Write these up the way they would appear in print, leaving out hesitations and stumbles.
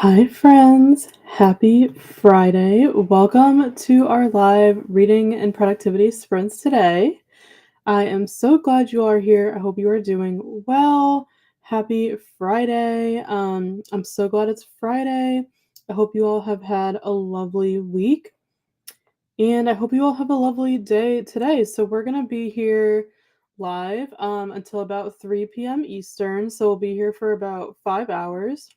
Hi, friends. Happy Friday. Welcome to our live reading and productivity sprints today. I am so glad you are here. I hope you are doing well. Happy Friday. I'm so glad it's Friday. I hope you all have had a lovely week. And I hope you all have a lovely day today. So we're going to be here live until about 3 p.m. Eastern. So we'll be here for about 5 hours.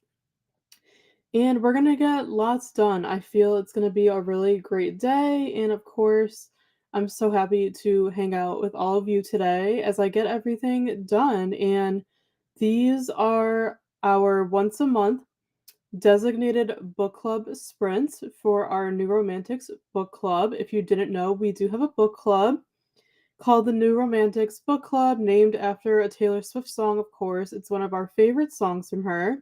And we're going to get lots done. I feel it's going to be a really great day. And of course, I'm so happy to hang out with all of you today as I get everything done. And these are our once a month designated book club sprints for our New Romantics book club. If you didn't know, we do have a book club called the New Romantics Book Club, named after a Taylor Swift song, of course. It's one of our favorite songs from her.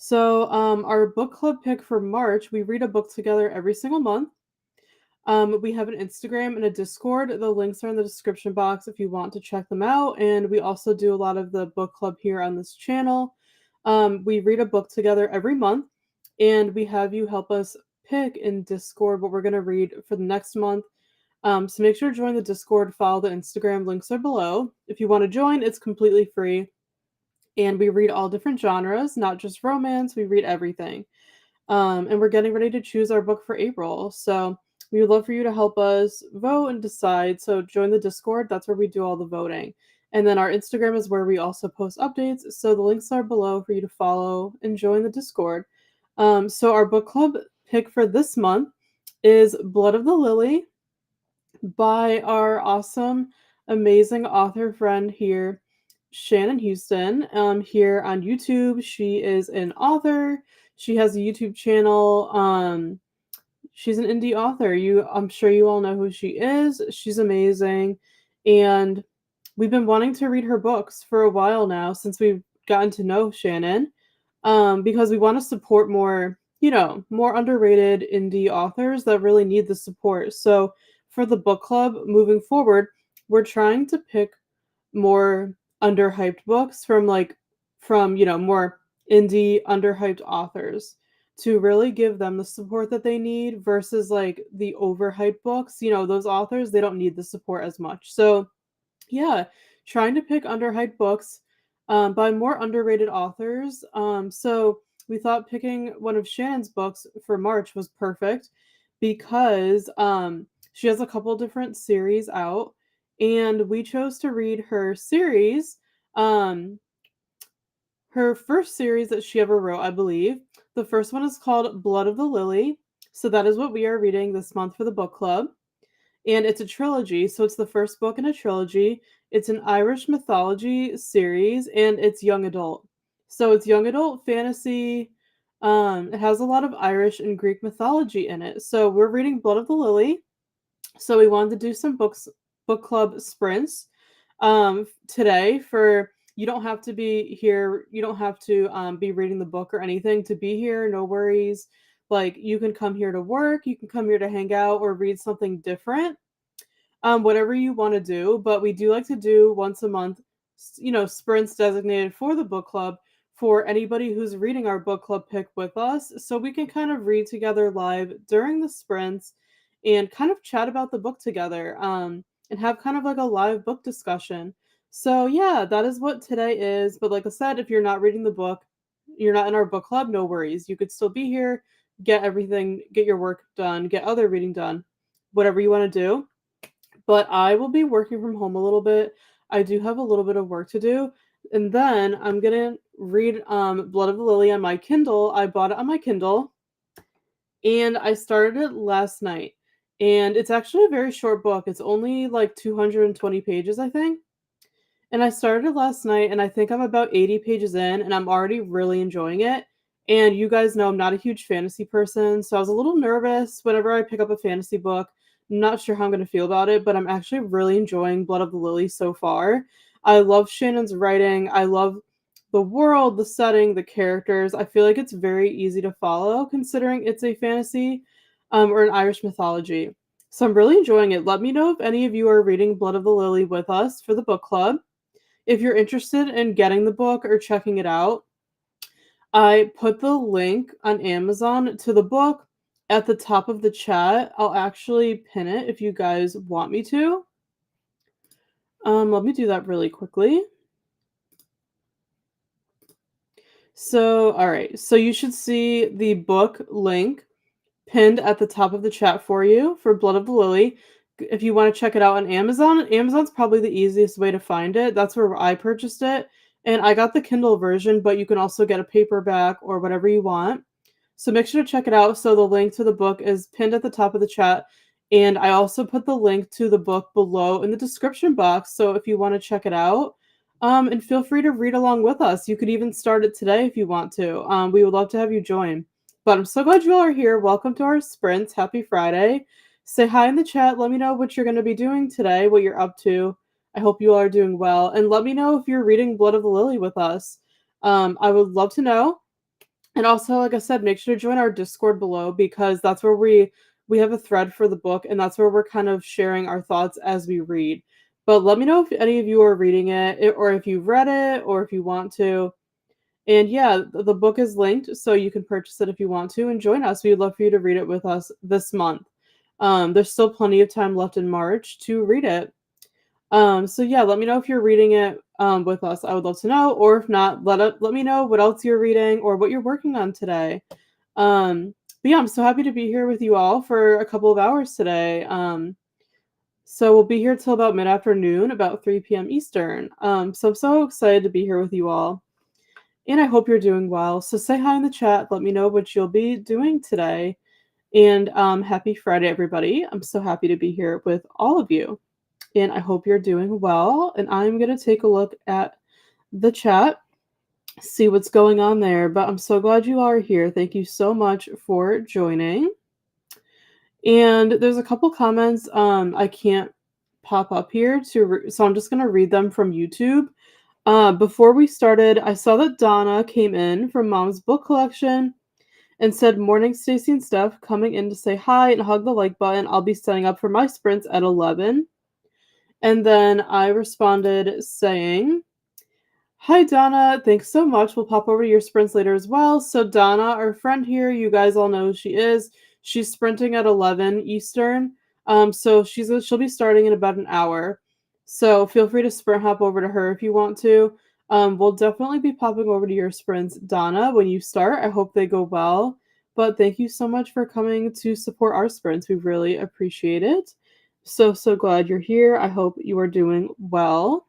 So, our book club pick for March, we read a book together every single month. We have an Instagram and a Discord. The links are in the description box if you want to check them out. And we also do a lot of the book club here on this channel. We read a book together every month, and we have you help us pick in Discord what we're going to read for the next month. So make sure to join the Discord, follow the Instagram, links are below. If you want to join, it's completely free. And we read all different genres, not just romance, we read everything. And we're getting ready to choose our book for April. So we would love for you to help us vote and decide. So join the Discord, that's where we do all the voting. And then our Instagram is where we also post updates. So the links are below for you to follow and join the Discord. So our book club pick for this month is Blood of the Lily by our awesome, amazing author friend here, Shannon Houston, here on YouTube. She is an author. She has a YouTube channel. She's an indie author. I'm sure you all know who she is. She's amazing. And we've been wanting to read her books for a while now since we've gotten to know Shannon, because we want to support more, more underrated indie authors that really need the support. So for the book club moving forward, we're trying to pick more underhyped books from more indie underhyped authors to really give them the support that they need versus like the overhyped books. Those authors, they don't need the support as much. So yeah, trying to pick underhyped books by more underrated authors. So we thought picking one of Shannon's books for March was perfect because she has a couple different series out, and we chose to read her series. Her first series that she ever wrote, I believe. The first one is called Blood of the Lily. So that is what we are reading this month for the book club. And it's a trilogy, so it's the first book in a trilogy. It's an Irish mythology series, and it's young adult. So it's young adult fantasy. It has a lot of Irish and Greek mythology in it. So we're reading Blood of the Lily. So we wanted to do some book club sprints today. For you don't have to be here. You don't have to be reading the book or anything to be here. No worries. Like, you can come here to work, you can come here to hang out or read something different, whatever you want to do. But we do like to do once a month, sprints designated for the book club for anybody who's reading our book club pick with us. So we can kind of read together live during the sprints and kind of chat about the book together, and have kind of like a live book discussion. So yeah, that is what today is. But like I said, if you're not reading the book, you're not in our book club, no worries. You could still be here, get your work done, get other reading done, whatever you want to do. But I will be working from home a little bit. I do have a little bit of work to do. And then I'm gonna read Blood of the Lily on my Kindle. I bought it on my Kindle, and I started it last night. And it's actually a very short book. It's only like 220 pages, I think. And I started it last night, and I think I'm about 80 pages in, and I'm already really enjoying it. And you guys know I'm not a huge fantasy person, so I was a little nervous whenever I pick up a fantasy book. I'm not sure how I'm going to feel about it, but I'm actually really enjoying Blood of the Lily so far. I love Shannon's writing. I love the world, the setting, the characters. I feel like it's very easy to follow considering it's a fantasy, or an Irish mythology. So I'm really enjoying it. Let me know if any of you are reading Blood of the Lily with us for the book club. If you're interested in getting the book or checking it out, I put the link on Amazon to the book at the top of the chat. I'll actually pin it if you guys want me to. Let me do that really quickly. So, all right. So you should see the book link pinned at the top of the chat for you for Blood of the Lily. If you want to check it out on Amazon, Amazon's probably the easiest way to find it. That's where I purchased it. And I got the Kindle version, but you can also get a paperback or whatever you want. So make sure to check it out. So the link to the book is pinned at the top of the chat. And I also put the link to the book below in the description box. So if you want to check it out, and feel free to read along with us. You could even start it today if you want to. We would love to have you join. But I'm so glad you all are here. Welcome to our sprints. Happy Friday. Say hi in the chat. Let me know what you're going to be doing today, what you're up to. I hope you all are doing well. And let me know if you're reading Blood of the Lily with us. I would love to know. And also, like I said, make sure to join our Discord below because that's where we have a thread for the book and that's where we're kind of sharing our thoughts as we read. But let me know if any of you are reading it or if you've read it or if you want to. And yeah, the book is linked so you can purchase it if you want to and join us. We'd love for you to read it with us this month. There's still plenty of time left in March to read it. So yeah, let me know if you're reading it with us. I would love to know. Or if not, let me know what else you're reading or what you're working on today. But yeah, I'm so happy to be here with you all for a couple of hours today. So we'll be here till about mid-afternoon, about 3 p.m. Eastern. So I'm so excited to be here with you all. And I hope you're doing well. So say hi in the chat. Let me know what you'll be doing today. And happy Friday, everybody. I'm so happy to be here with all of you. And I hope you're doing well. And I'm going to take a look at the chat, see what's going on there. But I'm so glad you are here. Thank you so much for joining. And there's a couple comments I can't pop up here so I'm just going to read them from YouTube. Before we started, I saw that Donna came in from Mom's book collection and said, "Morning, Stacey and Steph, coming in to say hi and hug the like button. I'll be setting up for my sprints at 11." And then I responded saying, "Hi, Donna. Thanks so much. We'll pop over to your sprints later as well." So Donna, our friend here, you guys all know who she is. She's sprinting at 11 Eastern. So she'll be starting in about an hour. So feel free to sprint hop over to her if you want to. We'll definitely be popping over to your sprints, Donna, when you start. I hope they go well. But thank you so much for coming to support our sprints. We really appreciate it. So glad you're here. I hope you are doing well.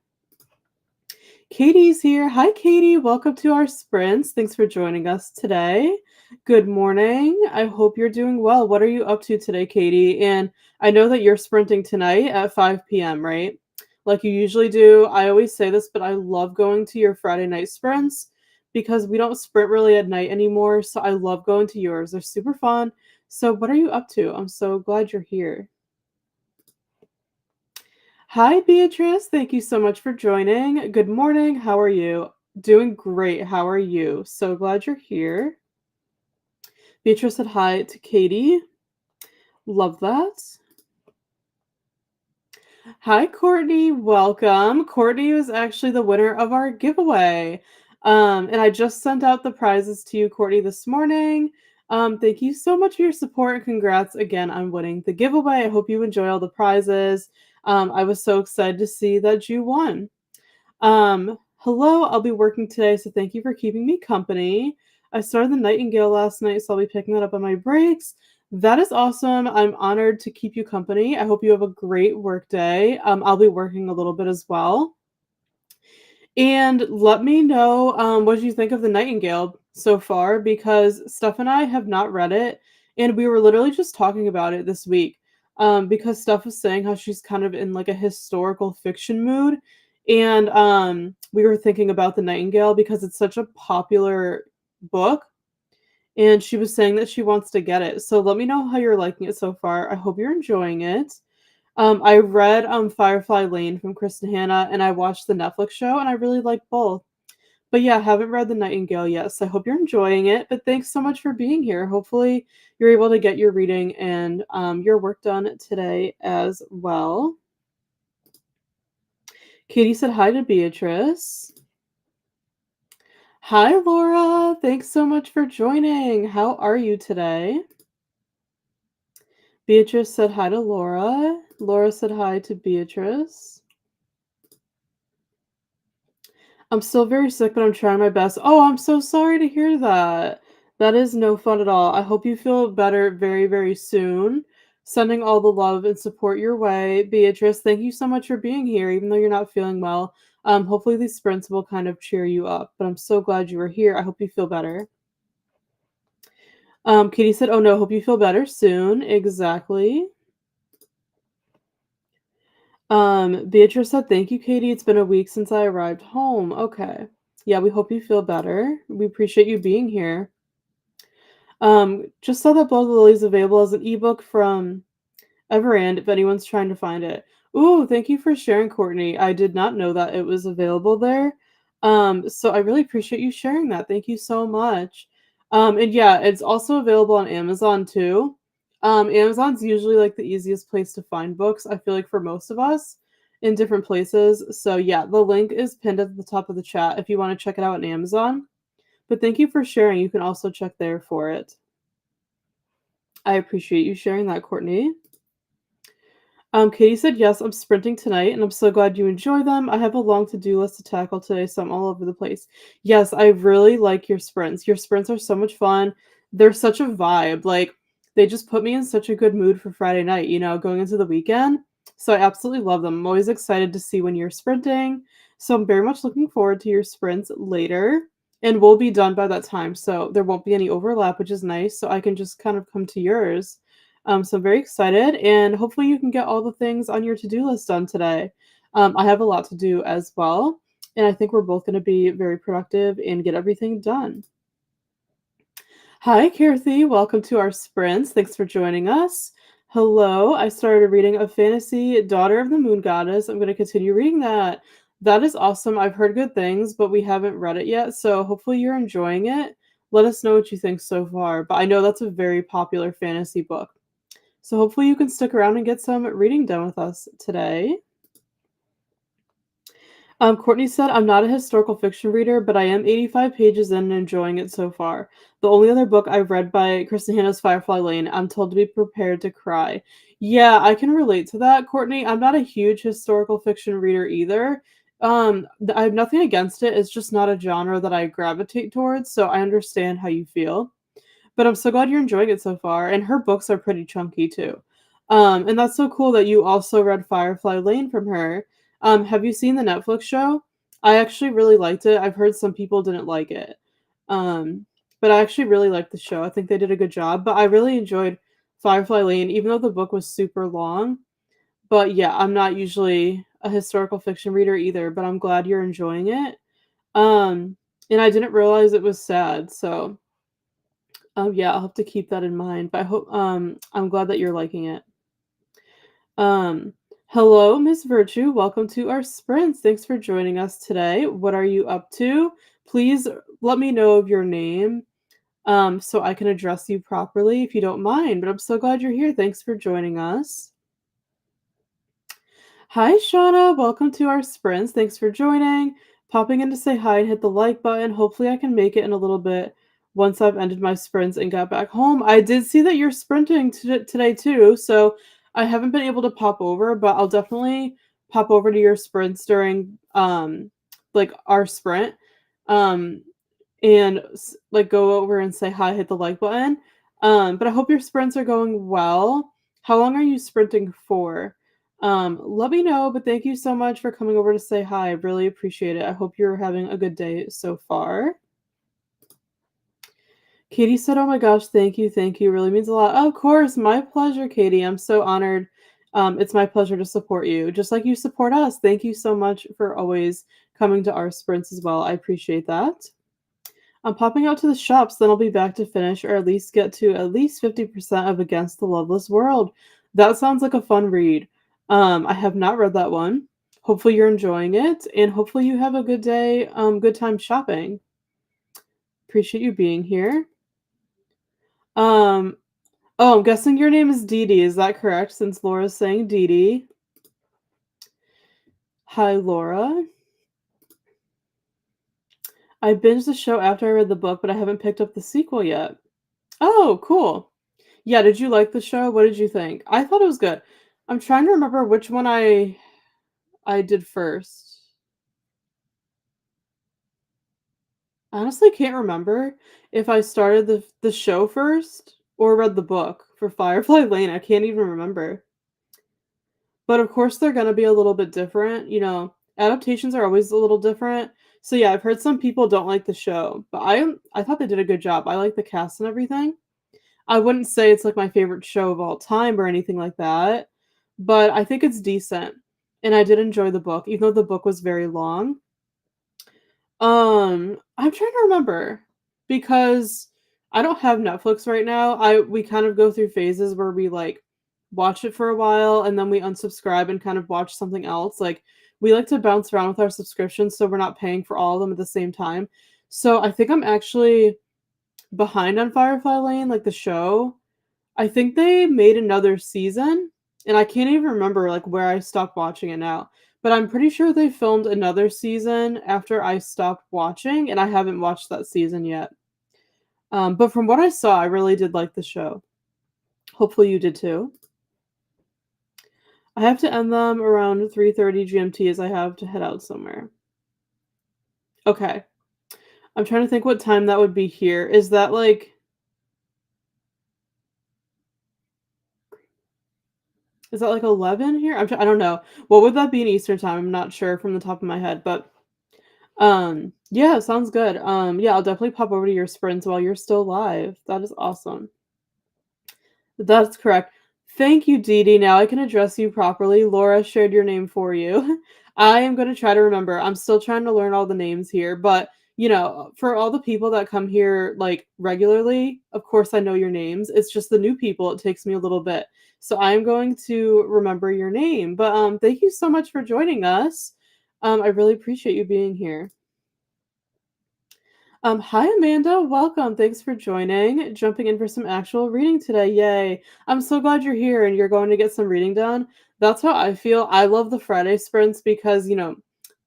Katie's here. Hi, Katie. Welcome to our sprints. Thanks for joining us today. Good morning. I hope you're doing well. What are you up to today, Katie? And I know that you're sprinting tonight at 5 p.m., right? Like you usually do. I always say this, but I love going to your Friday night sprints because we don't sprint really at night anymore. So I love going to yours. They're super fun. So what are you up to? I'm so glad you're here. Hi, Beatrice. Thank you so much for joining. Good morning. How are you? Doing great. How are you? So glad you're here. Beatrice said hi to Katie. Love that. Hi, Courtney. Welcome. Courtney was actually the winner of our giveaway. And I just sent out the prizes to you, Courtney, this morning. Thank you so much for your support and congrats again on winning the giveaway. I hope you enjoy all the prizes. I was so excited to see that you won. Hello, I'll be working today, so thank you for keeping me company. I started the Nightingale last night, so I'll be picking that up on my breaks. That is awesome. I'm honored to keep you company. I hope you have a great work day. I'll be working a little bit as well. And let me know what you think of the Nightingale so far, because Steph and I have not read it, and we were literally just talking about it this week. Because Steph was saying how she's kind of in like a historical fiction mood, and we were thinking about the Nightingale because it's such a popular book, and she was saying that she wants to get it. So let me know how you're liking it so far. I hope you're enjoying it. I read Firefly Lane from Kristen Hanna, and I watched the Netflix show, and I really liked both. But yeah, I haven't read The Nightingale yet, so I hope you're enjoying it. But thanks so much for being here. Hopefully you're able to get your reading and your work done today as well. Katie said hi to Beatrice. Hi, Laura. Thanks so much for joining. How are you today? Beatrice said hi to Laura. Laura said hi to Beatrice. I'm still very sick, but I'm trying my best. Oh, I'm so sorry to hear that. That is no fun at all. I hope you feel better very, very soon. Sending all the love and support your way. Beatrice, thank you so much for being here, even though you're not feeling well. Hopefully these sprints will kind of cheer you up, but I'm so glad you were here. I hope you feel better. Katie said, "Oh no, hope you feel better soon." Exactly. Beatrice said, "Thank you, Katie. It's been a week since I arrived home." Okay. Yeah, we hope you feel better. We appreciate you being here. Just saw that Blood of the Lily is available as an ebook from Everand if anyone's trying to find it. Ooh, thank you for sharing, Courtney. I did not know that it was available there. So I really appreciate you sharing that. Thank you so much. And yeah, it's also available on Amazon too. Amazon's usually like the easiest place to find books, I feel like for most of us in different places. So yeah, the link is pinned at the top of the chat if you want to check it out on Amazon. But thank you for sharing. You can also check there for it. I appreciate you sharing that, Courtney. Katie said, "Yes, I'm sprinting tonight, and I'm so glad you enjoy them. I have a long to-do list to tackle today, so I'm all over the place." Yes, I really like your sprints. Your sprints are so much fun. They're such a vibe. Like, they just put me in such a good mood for Friday night, going into the weekend. So I absolutely love them. I'm always excited to see when you're sprinting. So I'm very much looking forward to your sprints later. And we'll be done by that time, so there won't be any overlap, which is nice. So I can just kind of come to yours. So I'm very excited, and hopefully you can get all the things on your to-do list done today. I have a lot to do as well, and I think we're both going to be very productive and get everything done. Hi, Kirthi. Welcome to our sprints. Thanks for joining us. Hello. I started reading a fantasy, Daughter of the Moon Goddess. I'm going to continue reading that. That is awesome. I've heard good things, but we haven't read it yet, so hopefully you're enjoying it. Let us know what you think so far. But I know that's a very popular fantasy book. So hopefully you can stick around and get some reading done with us today. Courtney said, "I'm not a historical fiction reader, but I am 85 pages in and enjoying it so far. The only other book I've read by Kristen Hanna's Firefly Lane. I'm told to be prepared to cry." Yeah, I can relate to that, Courtney. I'm not a huge historical fiction reader either. I have nothing against it. It's just not a genre that I gravitate towards, so I understand how you feel. But I'm so glad you're enjoying it so far, and her books are pretty chunky too. And that's so cool that you also read Firefly Lane from her. Have you seen the Netflix show? I actually really liked it. I've heard some people didn't like it. Um, but I actually really liked the show. I think they did a good job. But I really enjoyed Firefly Lane, even though the book was super long. But yeah, I'm not usually a historical fiction reader either, but I'm glad you're enjoying it. Um, and I didn't realize it was sad, so yeah, I'll have to keep that in mind, but I hope I'm glad that you're liking it. Um, Hello, Miss Virtue. Welcome to our sprints. Thanks for joining us today. What are you up to? Please let me know of your name so I can address you properly if you don't mind. But I'm so glad you're here. Thanks for joining us. Hi, Shauna. Welcome to our sprints. Thanks for joining. Popping in to say hi and hit the like button. Hopefully, I can make it in a little bit once I've ended my sprints and got back home. I did see that you're sprinting today too, so I haven't been able to pop over, but I'll definitely pop over to your sprints during like our sprint. Um and like go over and say hi, hit the like button. But I hope your sprints are going well. How long are you sprinting for? Let me know, but thank you so much for coming over to say hi. I really appreciate it. I hope you're having a good day so far. Katie said, "Oh my gosh, thank you, thank you. Really means a lot." Of course, my pleasure, Katie. I'm so honored. It's my pleasure to support you, just like you support us. Thank you so much for always coming to our sprints as well. I appreciate that. I'm popping out to the shops, then I'll be back to finish or at least get to at least 50% of Against the Loveless World. That sounds like a fun read. I have not read that one. Hopefully you're enjoying it, and hopefully you have a good day, good time shopping. Appreciate you being here. Um, oh, I'm guessing your name is Dee Dee. Is that correct? Since Laura's saying Dee Dee. Hi, Laura. I binged the show after I read the book, but I haven't picked up the sequel yet. Oh, cool. Yeah, did you like the show? What did you think? I thought it was good. I'm trying to remember which one I did first. I honestly can't remember if I started the show first or read the book for Firefly Lane. I can't even remember. But of course they're gonna be a little bit different, adaptations are always a little different. So yeah, I've heard some people don't like the show, but I thought they did a good job. I like the cast and everything. I wouldn't say it's like my favorite show of all time or anything like that, but I think it's decent. And I did enjoy the book, even though the book was very long. I'm trying to remember because I don't have Netflix right now. I We kind of go through phases where we like watch it for a while and then we unsubscribe and kind of watch something else. Like we like to bounce around with our subscriptions so we're not paying for all of them at the same time. So I think I'm actually behind on Firefly Lane, like the show. I think they made another season, and I can't even remember, like, where I stopped watching it now, but I'm pretty sure they filmed another season after I stopped watching, and I haven't watched that season yet. But from what I saw, I really did like the show. Hopefully you did too. I have to end them around 3:30 GMT as I have to head out somewhere. Okay. I'm trying to think what time that would be here. Is that like 11 here? I don't know. What would that be in Eastern time? I'm not sure from the top of my head, but yeah, sounds good. Yeah, I'll definitely pop over to your sprints while you're still live. That is awesome. That's correct. Thank you, Dee Dee. Now I can address you properly. Laura shared your name for you. I am going to try to remember. I'm still trying to learn all the names here, but for all the people that come here like regularly, of course I know your names. It's just the new people, it takes me a little bit. So I'm going to remember your name. But thank you so much for joining us. I really appreciate you being here. Hi Amanda, welcome. Thanks for joining. Jumping in for some actual reading today. Yay. I'm so glad you're here and you're going to get some reading done. That's how I feel. I love the Friday sprints because,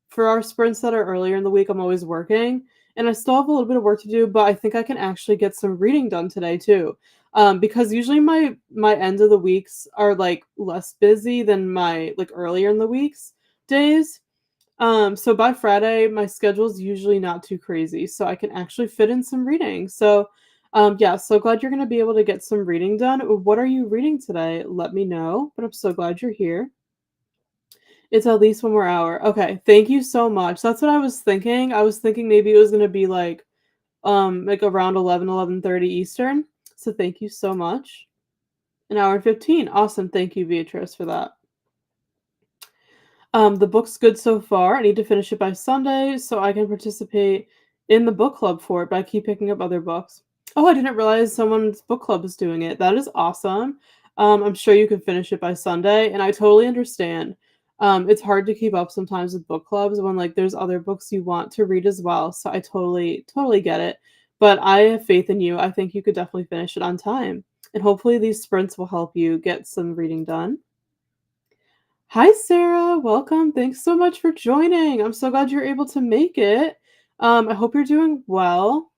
for our sprints that are earlier in the week, I'm always working and I still have a little bit of work to do, but I think I can actually get some reading done today too. Because usually my end of the weeks are like less busy than my like earlier in the weeks days. So by Friday, my schedule's usually not too crazy, so I can actually fit in some reading. So, yeah, so glad you're gonna be able to get some reading done. What are you reading today? Let me know, but I'm so glad you're here. It's at least 1 more hour. Okay, thank you so much. That's what I was thinking. I was thinking maybe it was gonna be like around 11:30 Eastern. So thank you so much. An hour and 15. Awesome. Thank you, Beatrice, for that. The book's good so far. I need to finish it by Sunday so I can participate in the book club for it, but I keep picking up other books. Oh, I didn't realize someone's book club is doing it. That is awesome. I'm sure you can finish it by Sunday, and I totally understand. It's hard to keep up sometimes with book clubs when like there's other books you want to read as well. So I totally get it. But I have faith in you. I think you could definitely finish it on time. And hopefully these sprints will help you get some reading done. Hi, Sarah. Welcome. Thanks so much for joining. I'm so glad you're able to make it. I hope you're doing well.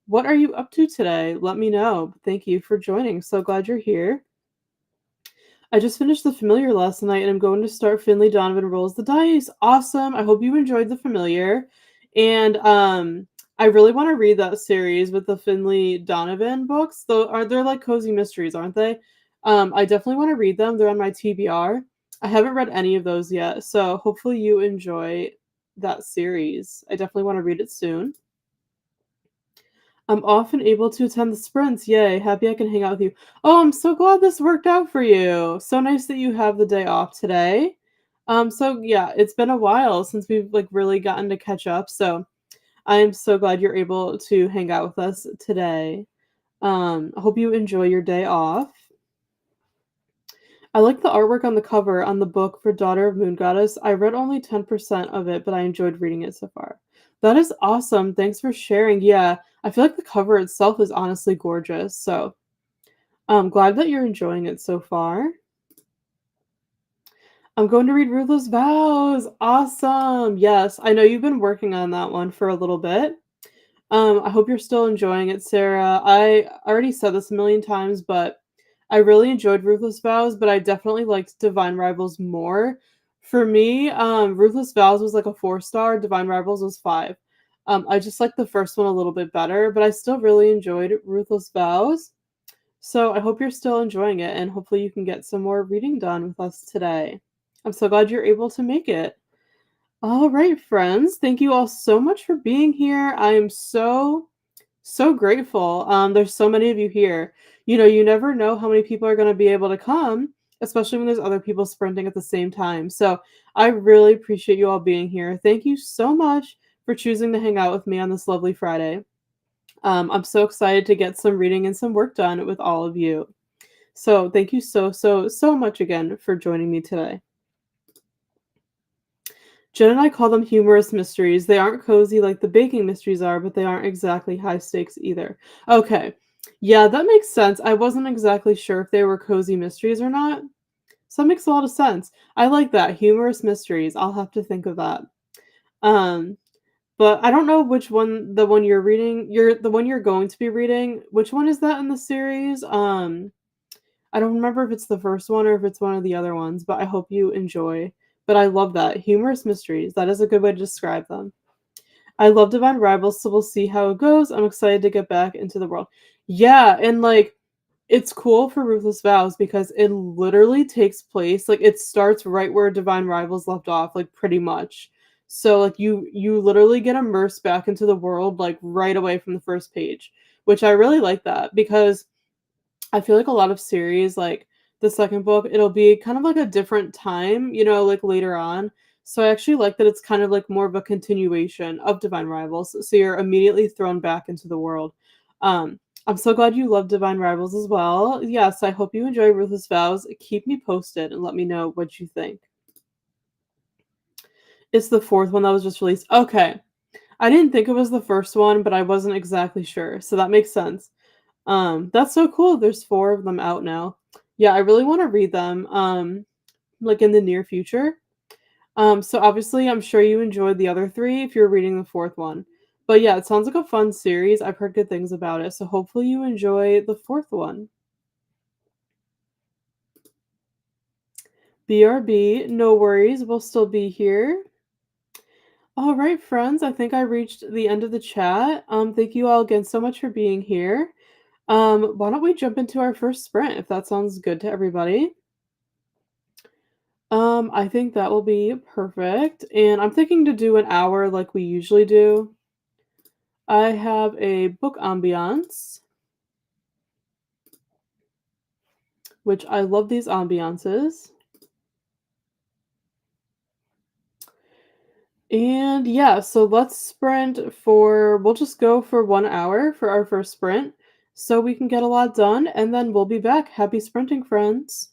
What are you up to today? Let me know. Thank you for joining. So glad you're here. I just finished The Familiar last night and I'm going to start Finley Donovan Rolls the Dice. Awesome. I hope you enjoyed The Familiar. And I really want to read that series with the Finley Donovan books. Though are they're like cozy mysteries, aren't they? I definitely want to read them. They're on my TBR. I haven't read any of those yet, so hopefully you enjoy that series. I definitely want to read it soon. I'm often able to attend the sprints. Yay, happy I can hang out with you. Oh, I'm so glad this worked out for you. So nice that you have the day off today. So yeah, it's been a while since we've like really gotten to catch up. So I am so glad you're able to hang out with us today. I hope you enjoy your day off. I like the artwork on the cover on the book for Daughter of Moon Goddess. I read only 10% of it, but I enjoyed reading it so far. That is awesome. Thanks for sharing. Yeah, I feel like the cover itself is honestly gorgeous. So I'm glad that you're enjoying it so far. I'm going to read Ruthless Vows. Awesome. Yes, I know you've been working on that one for a little bit. I hope you're still enjoying it, Sarah. I already said this a million times, but I really enjoyed Ruthless Vows, but I definitely liked Divine Rivals more. For me, Ruthless Vows was like a 4 star, Divine Rivals was 5. I just liked the first one a little bit better, but I still really enjoyed Ruthless Vows. So I hope you're still enjoying it, and hopefully you can get some more reading done with us today. I'm so glad you're able to make it. All right, friends. Thank you all so much for being here. I am so grateful. There's so many of you here. You never know how many people are going to be able to come, especially when there's other people sprinting at the same time. So I really appreciate you all being here. Thank you so much for choosing to hang out with me on this lovely Friday. I'm so excited to get some reading and some work done with all of you. So thank you so much again for joining me today. Jen and I call them humorous mysteries. They aren't cozy like the baking mysteries are, but they aren't exactly high stakes either. Okay. Yeah, that makes sense. I wasn't exactly sure if they were cozy mysteries or not. So that makes a lot of sense. I like that. Humorous mysteries. I'll have to think of that. Um, but I don't know which one the one you're reading, the one you're going to be reading. Which one is that in the series? I don't remember if it's the first one or if it's one of the other ones, but I hope you enjoy. But I love that. Humorous mysteries. That is a good way to describe them. I love Divine Rivals, so we'll see how it goes. I'm excited to get back into the world. Yeah, and like it's cool for Ruthless Vows because it literally takes place like it starts right where Divine Rivals left off, like pretty much. So like you literally get immersed back into the world like right away from the first page, which I really like that because I feel like a lot of series, like the second book, it'll be kind of like a different time, like later on. So I actually like that it's kind of like more of a continuation of Divine Rivals. So you're immediately thrown back into the world. I'm so glad you love Divine Rivals as well. Yes, I hope you enjoy Ruthless Vows. Keep me posted and let me know what you think. It's the fourth one that was just released. Okay. I didn't think it was the first one, but I wasn't exactly sure. So that makes sense. That's so cool. There's 4 of them out now. Yeah, I really want to read them, like in the near future. So obviously I'm sure you enjoyed the other 3 if you're reading the 4th one. But yeah, it sounds like a fun series. I've heard good things about it. So hopefully you enjoy the 4th one. BRB, no worries. We'll still be here. All right, friends. I think I reached the end of the chat. Thank you all again so much for being here. Why don't we jump into our first sprint if that sounds good to everybody? I think that will be perfect, and I'm thinking to do an hour like we usually do. I have a book ambiance, which I love these ambiances. And yeah, so we'll just go for 1 hour for our first sprint so we can get a lot done, and then we'll be back. Happy sprinting, friends.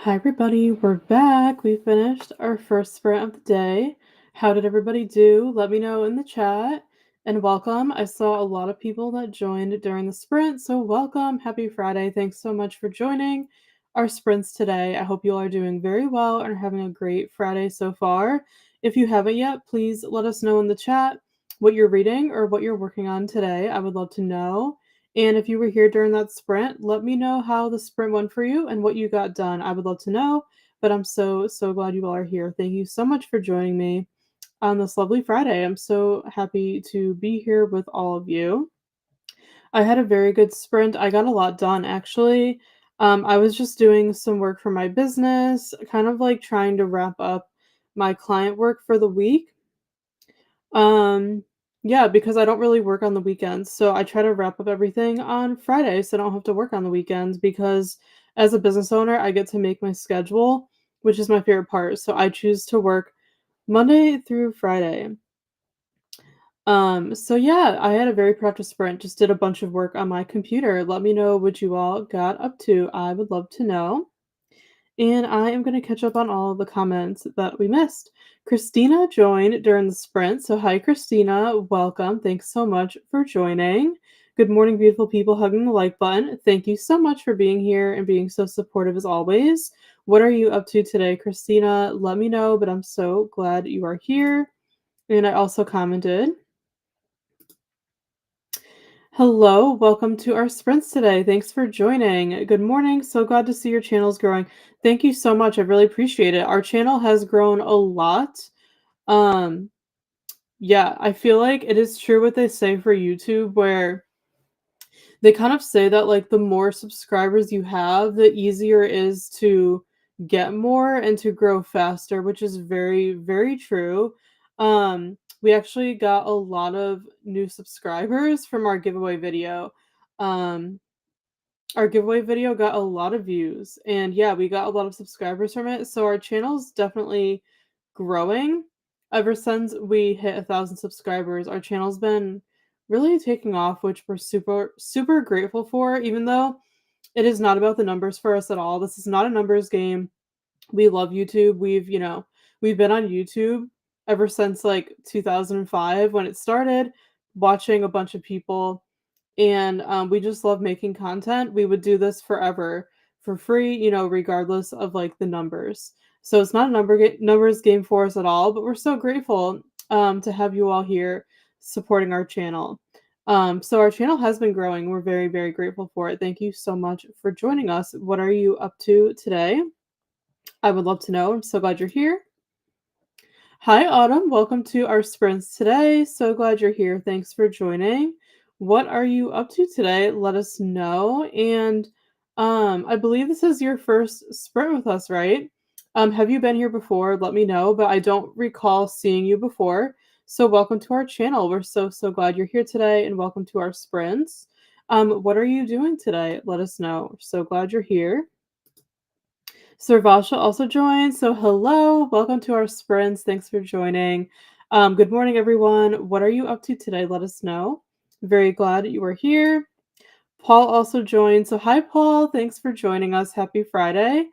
Hi, everybody. We're back. We finished our first sprint of the day. How did everybody do? Let me know in the chat. And welcome. I saw a lot of people that joined during the sprint. So, welcome. Happy Friday. Thanks so much for joining our sprints today. I hope you all are doing very well and are having a great Friday so far. If you haven't yet, please let us know in the chat what you're reading or what you're working on today. I would love to know. And if you were here during that sprint, let me know how the sprint went for you and what you got done. I would love to know, but I'm so glad you all are here. Thank you so much for joining me on this lovely Friday. I'm so happy to be here with all of you. I had a very good sprint. I got a lot done actually. I was just doing some work for my business, kind of like trying to wrap up my client work for the week. Um, yeah, because I don't really work on the weekends, so I try to wrap up everything on Friday so I don't have to work on the weekends because as a business owner, I get to make my schedule, which is my favorite part. So I choose to work Monday through Friday. So yeah, I had a very productive sprint, just did a bunch of work on my computer. Let me know what you all got up to. I would love to know. And I am going to catch up on all of the comments that we missed. Christina joined during the sprint. So, hi, Christina. Welcome. Thanks so much for joining. Good morning, beautiful people hugging the like button. Thank you so much for being here and being so supportive as always. What are you up to today, Christina? Let me know, but I'm so glad you are here. And I also commented. Hello, welcome to our sprints today. Thanks for joining. Good morning. So glad to see your channel's growing. Thank you so much. I really appreciate it. Our channel has grown a lot. Um, yeah, I feel like it is true what they say for YouTube, where they kind of say that like the more subscribers you have, the easier it is to get more and to grow faster, which is very, very true. We actually got a lot of new subscribers from our giveaway video. Um, our giveaway video got a lot of views, and yeah, we got a lot of subscribers from it. So our channel's definitely growing. Ever since we hit 1,000 subscribers, our channel's been really taking off, which we're super grateful for, even though it is not about the numbers for us at all. This is not a numbers game. We love YouTube. We've been on YouTube ever since like 2005 when it started, watching a bunch of people, and we just love making content. We would do this forever for free, regardless of like the numbers. So it's not a numbers game for us at all, but we're so grateful to have you all here supporting our channel. So our channel has been growing. We're very, very grateful for it. Thank you so much for joining us. What are you up to today? I would love to know. I'm so glad you're here. Hi, Autumn. Welcome to our sprints today. So glad you're here. Thanks for joining. What are you up to today? Let us know. And I believe this is your first sprint with us, right? Have you been here before? Let me know, but I don't recall seeing you before. So welcome to our channel. We're so glad you're here today, and welcome to our sprints. What are you doing today? Let us know. So glad you're here. Sarvasha also joined. So, hello, welcome to our sprints. Thanks for joining. Good morning, everyone. What are you up to today? Let us know. Very glad you are here. Paul also joined. So, hi, Paul. Thanks for joining us. Happy Friday.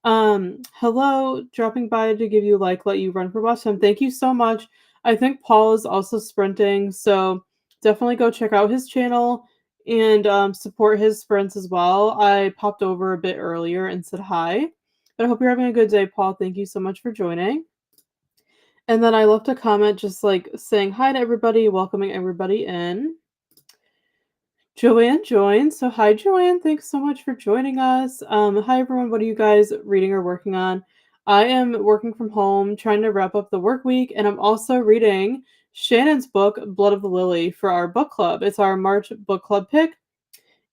Hello, dropping by to give you like, let you run for watch time. Thank you so much. I think Paul is also sprinting. So, definitely go check out his channel and support his sprints as well. I popped over a bit earlier and said hi. But I hope you're having a good day, Paul. Thank you so much for joining. And then I left a comment just like saying hi to everybody, welcoming everybody in. Joanne joined. So hi, Joanne. Thanks so much for joining us. Hi, everyone. What are you guys reading or working on? I am working from home, trying to wrap up the work week, and I'm also reading Shannon's book, Blood of the Lily, for our book club. It's our March book club pick.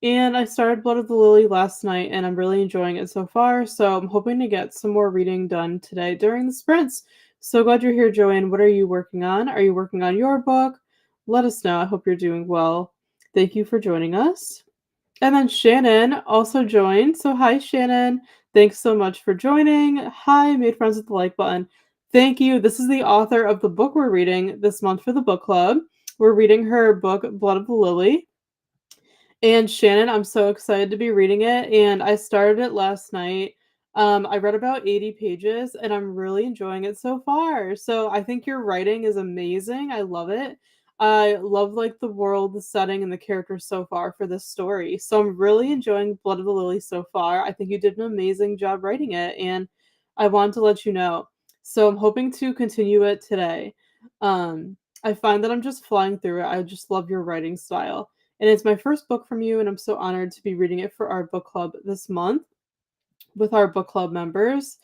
And I started Blood of the Lily last night, and I'm really enjoying it so far. So I'm hoping to get some more reading done today during the sprints. So glad you're here, Joanne. What are you working on? Are you working on your book? Let us know. I hope you're doing well. Thank you for joining us. And then Shannon also joined. So hi, Shannon. Thanks so much for joining. Hi, made friends with the like button. Thank you. This is the author of the book we're reading this month for the book club. We're reading her book, Blood of the Lily. And Shannon, I'm so excited to be reading it, and I started it last night. I read about 80 pages and I'm really enjoying it so far. So I think your writing is amazing. I love it. I love like the world, the setting, and the characters so far for this story. So I'm really enjoying Blood of the Lily so far. I think you did an amazing job writing it, and I wanted to let you know. So I'm hoping to continue it today. I find that I'm just flying through it. I just love your writing style. And it's my first book from you, and I'm so honored to be reading it for our book club this month with our book club members.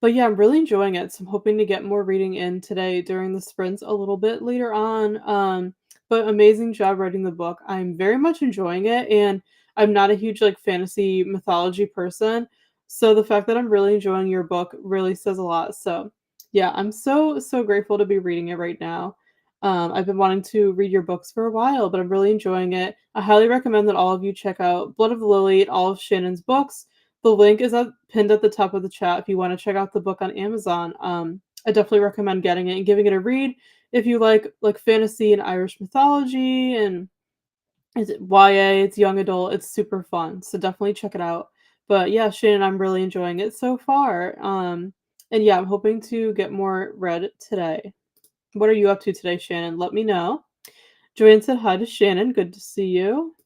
But yeah, I'm really enjoying it. So I'm hoping to get more reading in today during the sprints a little bit later on. But amazing job writing the book. I'm very much enjoying it, and I'm not a huge like fantasy mythology person. So the fact that I'm really enjoying your book really says a lot. So yeah, I'm so grateful to be reading it right now. I've been wanting to read your books for a while, but I'm really enjoying it. I highly recommend that all of you check out Blood of the Lily and all of Shannon's books. The link is pinned at the top of the chat if you want to check out the book on Amazon. I definitely recommend getting it and giving it a read if you like fantasy and Irish mythology and it's YA, it's young adult, it's super fun. So definitely check it out. But yeah, Shannon, I'm really enjoying it so far. And yeah, I'm hoping to get more read today. What are you up to today, Shannon? Let me know. Joanne said hi to Shannon. Good to see you.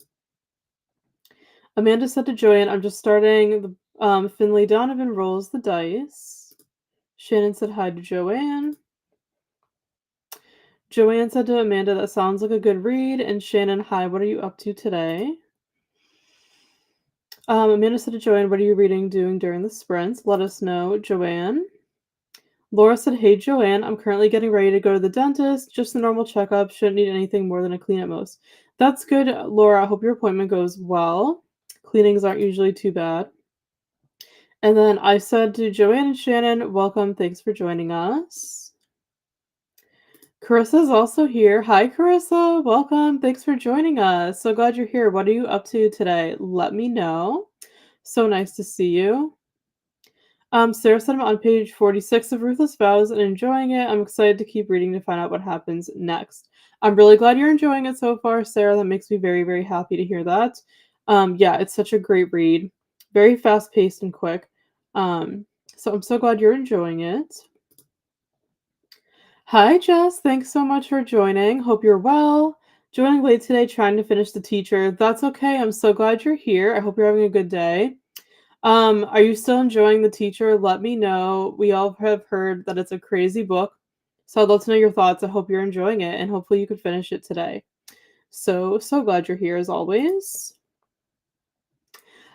Amanda said to Joanne, I'm just starting the Finley Donovan rolls the dice. Shannon said hi to Joanne. Joanne said to Amanda, that sounds like a good read. And Shannon, hi, what are you up to today? Amanda said to Joanne, what are you reading, doing during the sprints? Let us know, Joanne. Laura said, hey, Joanne, I'm currently getting ready to go to the dentist. Just a normal checkup. Shouldn't need anything more than a clean at most. That's good, Laura. I hope your appointment goes well. Cleanings aren't usually too bad. And then I said to Joanne and Shannon, welcome. Thanks for joining us. Carissa's also here. Hi, Carissa. Welcome. Thanks for joining us. So glad you're here. What are you up to today? Let me know. So nice to see you. Sarah said I'm on page 46 of Ruthless Vows and enjoying it. I'm excited to keep reading to find out what happens next. I'm really glad you're enjoying it so far, Sarah. That makes me very happy to hear that. Yeah, it's such a great read. Very fast-paced and quick. So I'm so glad you're enjoying it. Hi, Jess. Thanks so much for joining. Hope you're well. Joining late today, trying to finish The Teacher. That's okay. I'm so glad you're here. I hope you're having a good day. Are you still enjoying The Teacher? Let me know. We all have heard that it's a crazy book. So I'd love to know your thoughts. I hope you're enjoying it and hopefully you could finish it today. So glad you're here as always.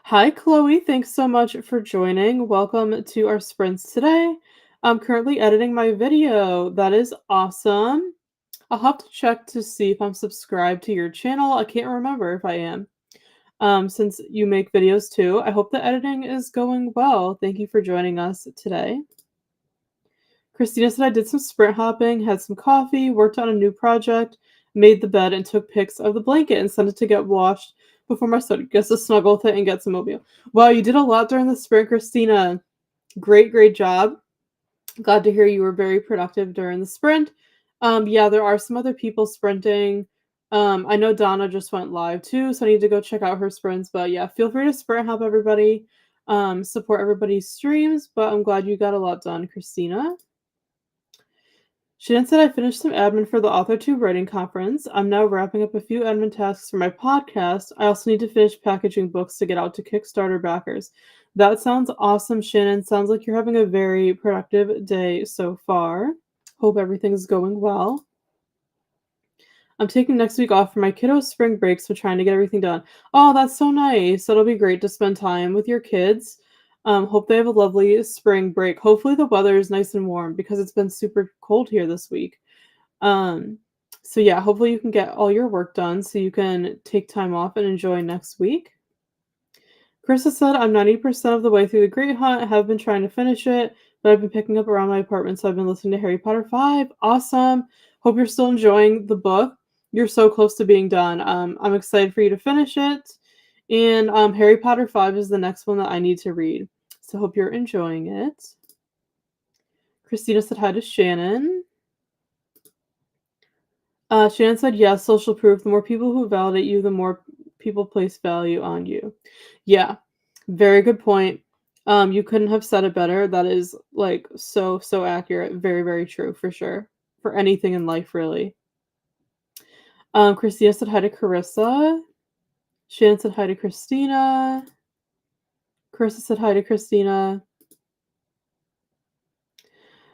Hi, Chloe. Thanks so much for joining. Welcome to our sprints today. I'm currently editing my video. That is awesome. I'll have to check to see if I'm subscribed to your channel. I can't remember if I am. Since you make videos too. I hope the editing is going well. Thank you for joining us today. Christina said I did some sprint hopping, had some coffee, worked on a new project, made the bed, and took pics of the blanket and sent it to get washed before my son gets to snuggle with it and get some oatmeal. Wow, you did a lot during the sprint, Christina. Great job. Glad to hear you were very productive during the sprint. Yeah, there are some other people sprinting. I know Donna just went live too, so I need to go check out her sprints. But yeah, feel free to sprint help everybody. Support everybody's streams, but I'm glad you got a lot done, Christina. Shannon said I finished some admin for the Author 2 writing conference. I'm now wrapping up a few admin tasks for my podcast. I also need to finish packaging books to get out to Kickstarter backers. That sounds awesome, Shannon. Sounds like you're having a very productive day so far. Hope everything's going well. I'm taking next week off for my kiddos' spring break, so trying to get everything done. Oh, that's so nice. It'll be great to spend time with your kids. Hope they have a lovely spring break. Hopefully the weather is nice and warm because it's been super cold here this week. Um, so yeah, hopefully you can get all your work done so you can take time off and enjoy next week. Krista said, I'm 90% of the way through The Great Hunt. I have been trying to finish it, but I've been picking up around my apartment, so I've been listening to Harry Potter 5. Awesome. Hope you're still enjoying the book. You're so close to being done. I'm excited for you to finish it. And Harry Potter 5 is the next one that I need to read. So hope you're enjoying it. Christina said hi to Shannon. Shannon said, yes, social proof. The more people who validate you, the more people place value on you. Yeah, very good point. You couldn't have said it better. That is, like, so, so accurate. Very, very true, for sure. For anything in life, really. Christina said hi to Carissa. Shannon said hi to Christina. Carissa said hi to Christina.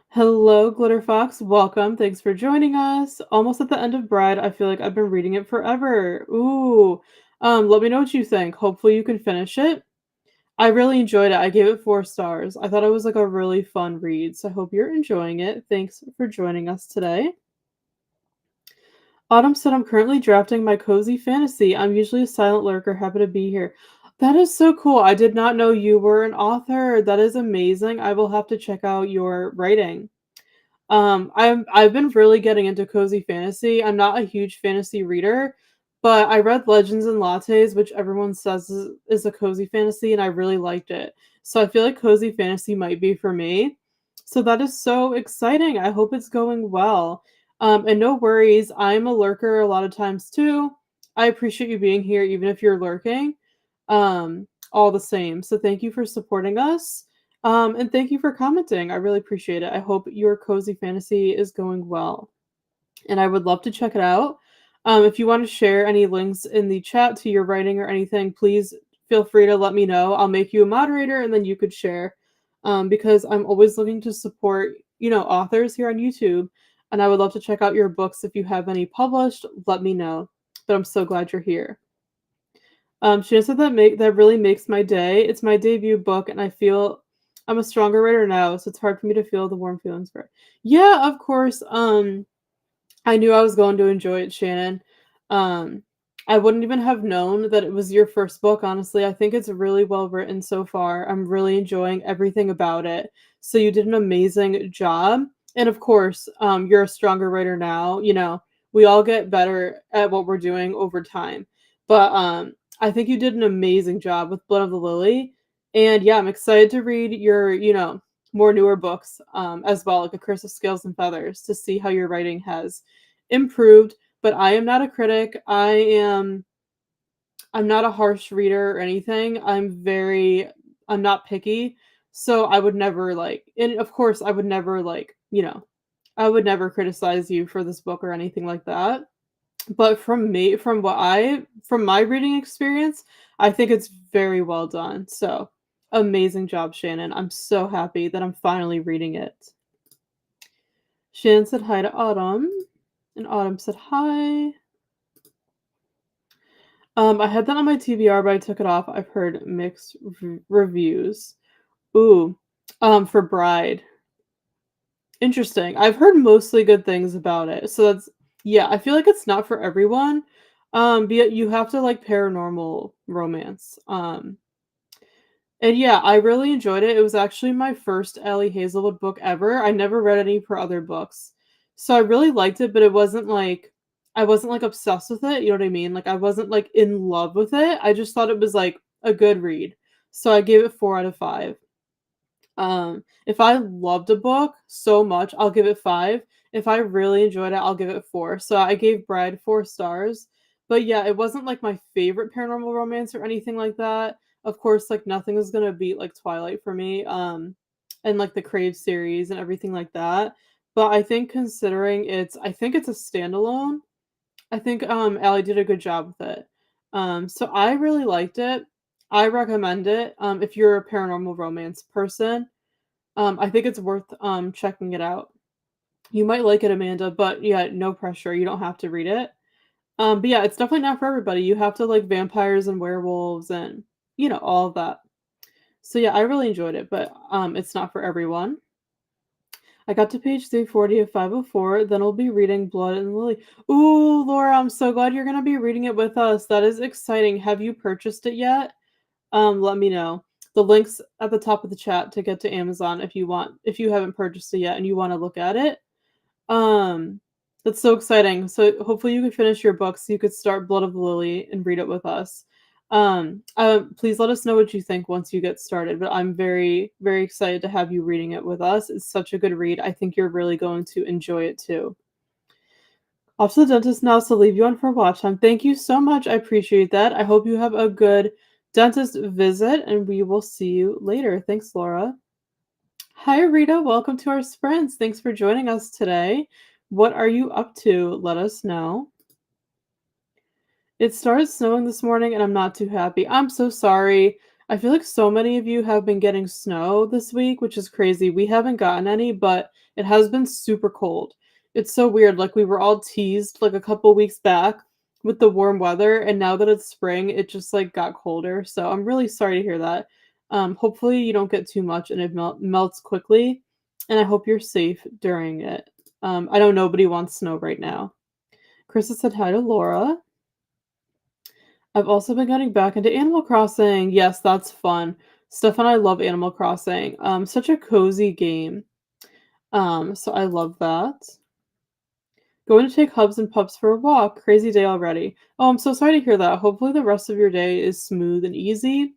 Hello, Glitter Fox. Welcome. Thanks for joining us. Almost at the end of Bride. I feel like I've been reading it forever. Ooh. Let me know what you think. Hopefully you can finish it. I really enjoyed it. I gave it 4 stars. I thought it was like a really fun read. So I hope you're enjoying it. Thanks for joining us today. Autumn said, I'm currently drafting my cozy fantasy. I'm usually a silent lurker. Happy to be here. That is so cool. I did not know you were an author. That is amazing. I will have to check out your writing. I've been really getting into cozy fantasy. I'm not a huge fantasy reader, but I read Legends and Lattes, which everyone says is a cozy fantasy, and I really liked it. So I feel like cozy fantasy might be for me. So that is so exciting. I hope it's going well. And no worries, I'm a lurker a lot of times too. I appreciate you being here, even if you're lurking. All the same. So thank you for supporting us. And thank you for commenting. I really appreciate it. I hope your cozy fantasy is going well. And I would love to check it out. If you want to share any links in the chat to your writing or anything, please feel free to let me know. I'll make you a moderator and then you could share. Because I'm always looking to support, authors here on YouTube. And I would love to check out your books. If you have any published, let me know. But I'm so glad you're here. She said that really makes my day. It's my debut book, and I feel I'm a stronger writer now, so it's hard for me to feel the warm feelings for it. Yeah, of course. I knew I was going to enjoy it, Shannon. Um, I wouldn't even have known that it was your first book, honestly. I think it's really well written so far. I'm really enjoying everything about it. So you did an amazing job. And of course, you're a stronger writer now. We all get better at what we're doing over time. But I think you did an amazing job with Blood of the Lily. And yeah, I'm excited to read your, more newer books as well, like A Curse of Scales and Feathers, to see how your writing has improved. But I am not a critic. I'm not a harsh reader or anything. I'm not picky. So I would never and of course I would never I would never criticize you for this book or anything like that. But from my reading experience, I think it's very well done. So amazing job, Shannon. I'm so happy that I'm finally reading it. Shannon said hi to Autumn, and Autumn said hi. I had that on my TBR, but I took it off. I've heard mixed reviews. Ooh, for Bride. Interesting. I've heard mostly good things about it. So yeah, I feel like it's not for everyone. But you have to like paranormal romance. And yeah, I really enjoyed it. It was actually my first Ellie Hazelwood book ever. I never read any of her other books. So I really liked it, but I wasn't like obsessed with it, you know what I mean? Like I wasn't like in love with it. I just thought it was like a good read. So I gave it 4 out of 5. If I loved a book so much, I'll give it 5. If I really enjoyed it, I'll give it 4. So I gave Bride 4 stars. But yeah, it wasn't like my favorite paranormal romance or anything like that. Of course, like nothing is gonna beat like Twilight for me. And like the Crave series and everything like that. But I think I think it's a standalone. I think Allie did a good job with it. So I really liked it. I recommend it. If you're a paranormal romance person. I think it's worth checking it out. You might like it, Amanda, but yeah, no pressure. You don't have to read it. But yeah, it's definitely not for everybody. You have to like vampires and werewolves and all of that. So yeah, I really enjoyed it, but it's not for everyone. I got to page 340 of 504. Then I'll be reading Blood and Lily. Ooh, Laura, I'm so glad you're gonna be reading it with us. That is exciting. Have you purchased it yet? Let me know. The link's at the top of the chat to get to Amazon if you haven't purchased it yet and you want to look at it. Um, that's so exciting. So hopefully you can finish your book so you could start Blood of the Lily and read it with us. Please let us know what you think once you get started. But I'm very, very excited to have you reading it with us. It's such a good read. I think you're really going to enjoy it too. Off to the dentist now, so leave you on for watch time. Thank you so much. I appreciate that. I hope you have a good dentist visit, and we will see you later. Thanks, Laura. Hi, Rita. Welcome to our sprints. Thanks for joining us today. What are you up to? Let us know. It started snowing this morning and I'm not too happy. I'm so sorry. I feel like so many of you have been getting snow this week, which is crazy. We haven't gotten any, but it has been super cold. It's so weird. Like we were all teased like a couple weeks back with the warm weather, and now that it's spring, it just like got colder. So I'm really sorry to hear that. Hopefully you don't get too much and it melts quickly, and I hope you're safe during it. I know nobody wants snow right now. Krista said hi to Laura. I've also been getting back into Animal Crossing. Yes, that's fun. Steph and I love Animal Crossing. Such a cozy game. So I love that. Going to take Hubs and Pups for a walk. Crazy day already. Oh, I'm so sorry to hear that. Hopefully the rest of your day is smooth and easy.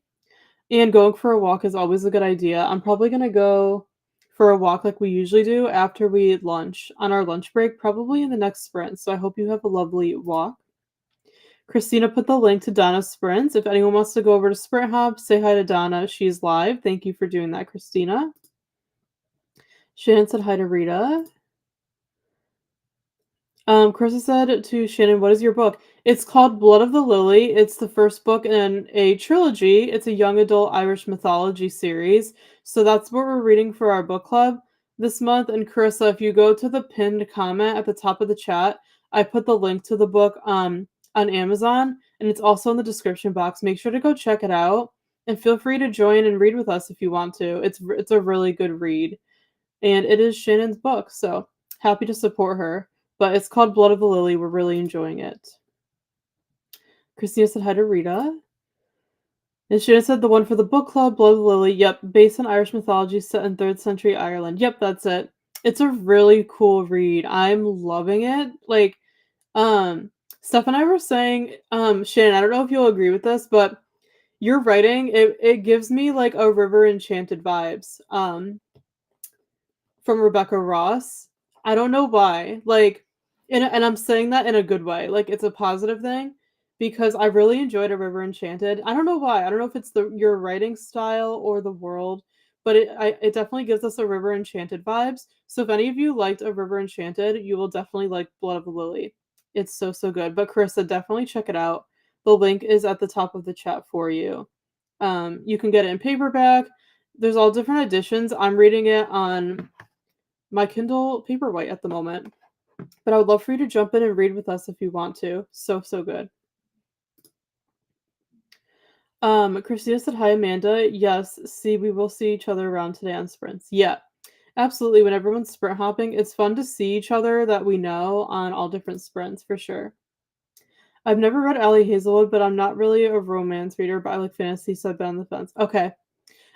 And going for a walk is always a good idea. I'm probably gonna go for a walk like we usually do after we eat lunch on our lunch break, probably in the next sprint. So I hope you have a lovely walk. Christina put the link to Donna's sprints. If anyone wants to go over to Sprint Hub, say hi to Donna. She's live. Thank you for doing that, Christina. Shannon said hi to Rita. Carissa said to Shannon, "What is your book?" It's called Blood of the Lily. It's the first book in a trilogy. It's a young adult Irish mythology series. So that's what we're reading for our book club this month. And Carissa, if you go to the pinned comment at the top of the chat, I put the link to the book on Amazon, and it's also in the description box. Make sure to go check it out, and feel free to join and read with us if you want to. It's a really good read, and it is Shannon's book, so happy to support her. But it's called Blood of the Lily. We're really enjoying it. Christina said hi to Rita. And Shannon said the one for the book club, Blood of the Lily. Yep, based on Irish mythology set in 3rd century Ireland. Yep, that's it. It's a really cool read. I'm loving it. Like, Steph and I were saying, Shannon, I don't know if you'll agree with this, but your writing, it gives me like a River Enchanted vibes. From Rebecca Ross. I don't know why. Like, and I'm saying that in a good way. Like, it's a positive thing because I really enjoyed A River Enchanted. I don't know why. I don't know if it's the your writing style or the world, but it definitely gives us A River Enchanted vibes. So if any of you liked A River Enchanted, you will definitely like Blood of the Lily. It's so so good. But Carissa, definitely check it out. The link is at the top of the chat for you. You can get it in paperback. There's all different editions. I'm reading it on my Kindle Paperwhite at the moment. But I would love for you to jump in and read with us if you want to. So, so good. Christina said, hi, Amanda. Yes, see, we will see each other around today on sprints. Yeah, absolutely. When everyone's sprint hopping, it's fun to see each other that we know on all different sprints, for sure. I've never read Allie Hazelwood, but I'm not really a romance reader, but I like fantasy, so I've been on the fence. Okay.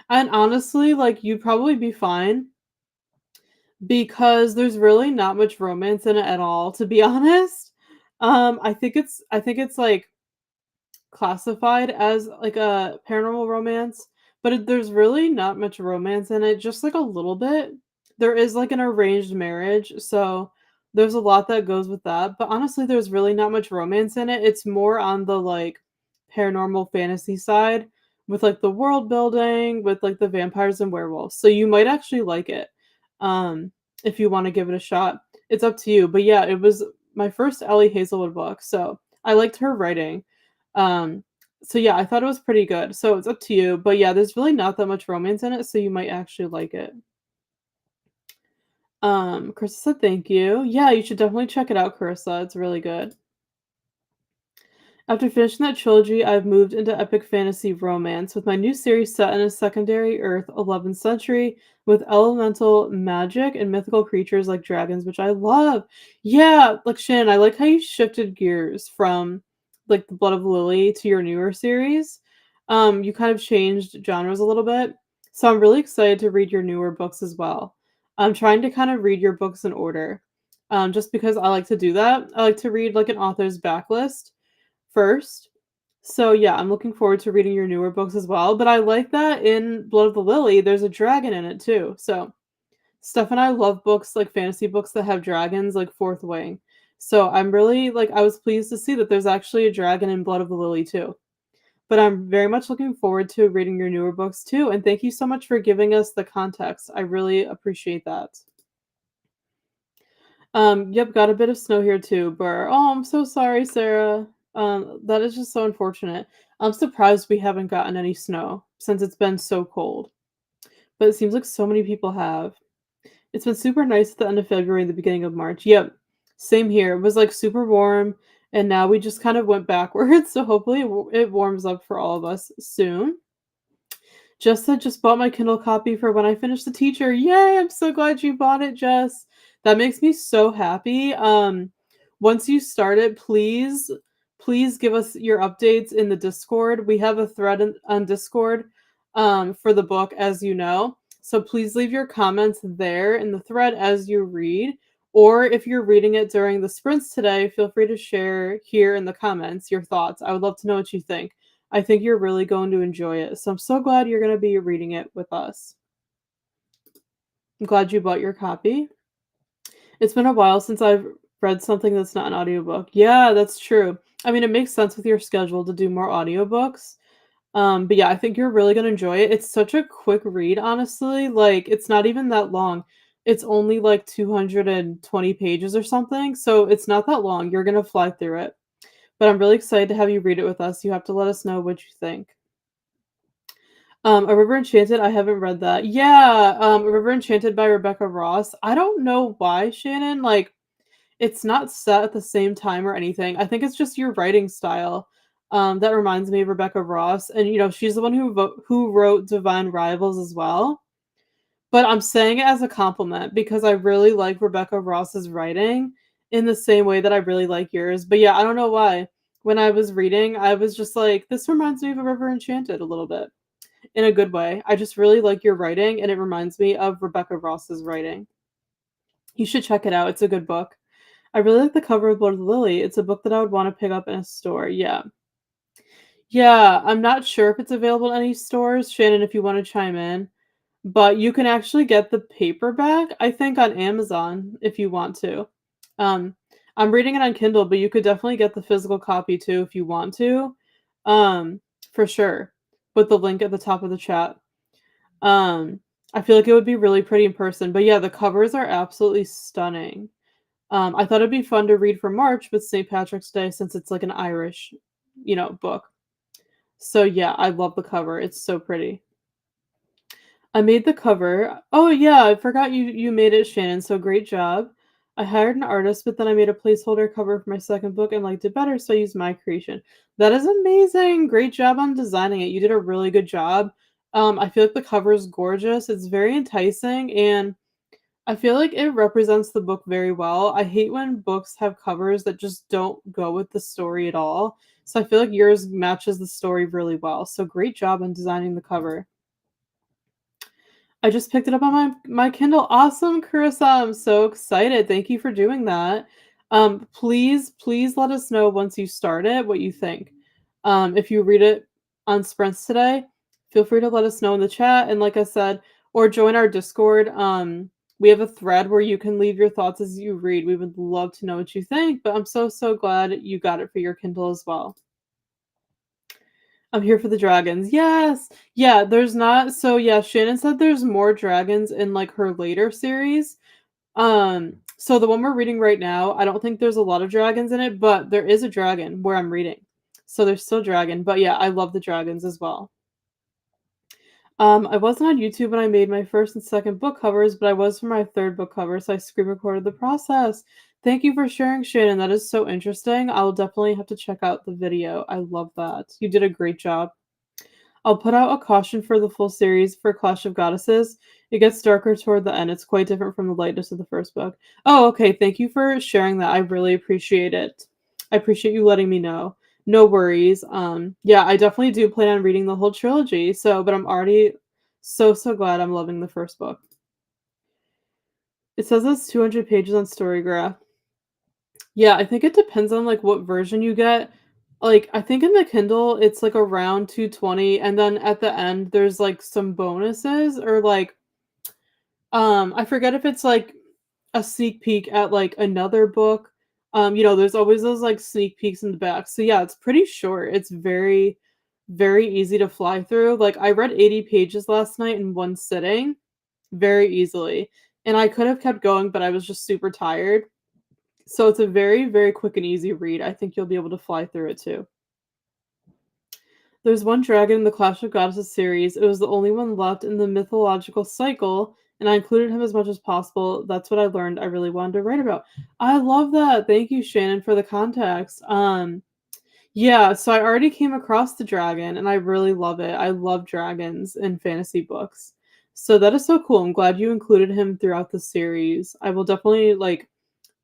And honestly, like, you'd probably be fine because there's really not much romance in it at all, to be honest. I think it's like classified as like a paranormal romance, but there's really not much romance in it, just like a little bit. There is like an arranged marriage, so there's a lot that goes with that, but honestly there's really not much romance in it. It's more on the like paranormal fantasy side with like the world building with like the vampires and werewolves. So you might actually like it. If you want to give it a shot. It's up to you. But yeah, it was my first Ellie Hazelwood book, so I liked her writing. Um, so yeah, I thought it was pretty good. So it's up to you. But yeah, there's really not that much romance in it, so you might actually like it. Carissa said thank you. Yeah, you should definitely check it out, Carissa. It's really good. After finishing that trilogy, I've moved into epic fantasy romance with my new series set in a secondary Earth 11th century with elemental magic and mythical creatures like dragons, which I love. Yeah, like Shannon, I like how you shifted gears from like the Blood of the Lily to your newer series. You kind of changed genres a little bit. So I'm really excited to read your newer books as well. I'm trying to kind of read your books in order. Just because I like to do that. I like to read like an author's backlist first. So yeah, I'm looking forward to reading your newer books as well. But I like that in Blood of the Lily, there's a dragon in it too. So Steph and I love books like fantasy books that have dragons, like Fourth Wing. So I'm really like I was pleased to see that there's actually a dragon in Blood of the Lily too. but I'm very much looking forward to reading your newer books too. And thank you so much for giving us the context. I really appreciate that. Yep, got a bit of snow here too, but oh, I'm so sorry, Sarah. That is just so unfortunate. I'm surprised we haven't gotten any snow since it's been so cold, but it seems like so many people have. It's been super nice at the end of February and the beginning of March. Yep, same here. It was like super warm, and now we just kind of went backwards. So hopefully it warms up for all of us soon. Just bought my Kindle copy for when I finish the teacher. Yay! I'm so glad you bought it, Jess. That makes me so happy. Once you start it, please give us your updates in the Discord. We have a thread on Discord for the book, as you know. So please leave your comments there in the thread as you read. Or if you're reading it during the sprints today, feel free to share here in the comments your thoughts. I would love to know what you think. I think you're really going to enjoy it. So I'm so glad you're going to be reading it with us. I'm glad you bought your copy. It's been a while since I've read something that's not an audiobook. Yeah, that's true. I mean, it makes sense with your schedule to do more audiobooks. But yeah, I think you're really going to enjoy it. It's such a quick read, honestly. Like, it's not even that long. It's only like 220 pages or something. So it's not that long. You're going to fly through it. But I'm really excited to have you read it with us. You have to let us know what you think. A River Enchanted, I haven't read that. Yeah, A River Enchanted by Rebecca Ross. I don't know why, Shannon, like, it's not set at the same time or anything. I think it's just your writing style. That reminds me of Rebecca Ross, and, she's the one who wrote Divine Rivals as well. But I'm saying it as a compliment because I really like Rebecca Ross's writing in the same way that I really like yours. But yeah, I don't know why. When I was reading, I was just like, this reminds me of A River Enchanted a little bit in a good way. I just really like your writing, and it reminds me of Rebecca Ross's writing. You should check it out. It's a good book. I really like the cover of Blood of the Lily. It's a book that I would want to pick up in a store. Yeah. Yeah, I'm not sure if it's available in any stores, Shannon, if you want to chime in. But you can actually get the paperback, I think, on Amazon if you want to. Um, I'm reading it on Kindle, but you could definitely get the physical copy too if you want to. For sure. With the link at the top of the chat. Um, I feel like it would be really pretty in person. But yeah, the covers are absolutely stunning. I thought it'd be fun to read for March with St. Patrick's Day since it's like an Irish, book. So yeah, I love the cover. It's so pretty. I made the cover. Oh yeah, I forgot you made it, Shannon. So great job. I hired an artist, but then I made a placeholder cover for my second book and liked it better, so I used my creation. That is amazing. Great job on designing it. You did a really good job. I feel like the cover is gorgeous. It's very enticing, and I feel like it represents the book very well. I hate when books have covers that just don't go with the story at all. So I feel like yours matches the story really well. So great job on designing the cover. I just picked it up on my Kindle. Awesome, Carissa. I'm so excited. Thank you for doing that. Please let us know once you start it what you think. If you read it on sprints today, feel free to let us know in the chat. And like I said, or join our Discord. We have a thread where you can leave your thoughts as you read. We would love to know what you think. But I'm so glad you got it for your Kindle as well. I'm here for the dragons. Yes. Yeah, there's not so yeah, Shannon said there's more dragons in like her later series. So the one we're reading right now, I don't think there's a lot of dragons in it, but there is a dragon where I'm reading. So there's still dragon, but yeah, I love the dragons as well. I wasn't on YouTube when I made my first and second book covers, but I was for my third book cover, so I screen recorded the process. Thank you for sharing, Shannon. That is so interesting. I'll definitely have to check out the video. I love that. You did a great job. I'll put out a caution for the full series for Clash of Goddesses. It gets darker toward the end. It's quite different from the lightness of the first book. Oh, okay. Thank you for sharing that. I really appreciate it. I appreciate you letting me know. No worries. Yeah, I definitely do plan on reading the whole trilogy. But I'm already so glad I'm loving the first book. It says it's 200 pages on Storygraph. Yeah, I think it depends on like what version you get. Like I think in the Kindle it's like around 220 and then at the end there's like some bonuses or like I forget if it's like a sneak peek at like another book. There's always those like sneak peeks in the back. So yeah, it's pretty short. It's very very easy to fly through. Like, I read 80 pages last night in one sitting very easily, and I could have kept going, but I was just super tired. So it's a very, very quick and easy read. I think you'll be able to fly through it too. There's one dragon in the Clash of Goddesses series. It was the only one left in the mythological cycle, and I included him as much as possible. That's what I learned I really wanted to write about. I love that. Thank you, Shannon, for the context. Yeah, so I already came across the dragon and I really love it. I love dragons in fantasy books. So that is so cool. I'm glad you included him throughout the series. I will definitely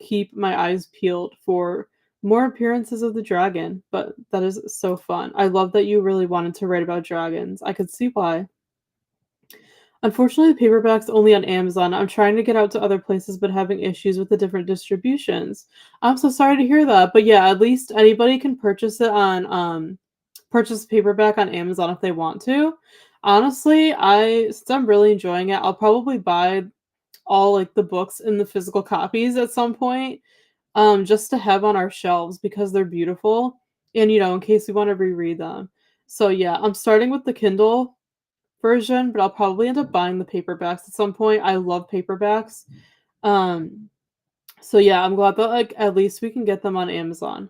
keep my eyes peeled for more appearances of the dragon, but that is so fun. I love that you really wanted to write about dragons. I could see why. Unfortunately, the paperback's only on Amazon. I'm trying to get out to other places, but having issues with the different distributions. I'm so sorry to hear that, but yeah, at least anybody can purchase it on purchase paperback on Amazon if they want to. Honestly, since I'm really enjoying it, I'll probably buy all the books in the physical copies at some point, just to have on our shelves because they're beautiful, and in case we want to reread them. So yeah, I'm starting with the Kindle version, but I'll probably end up buying the paperbacks at some point. I love paperbacks. Um, so yeah, I'm glad that at least we can get them on Amazon.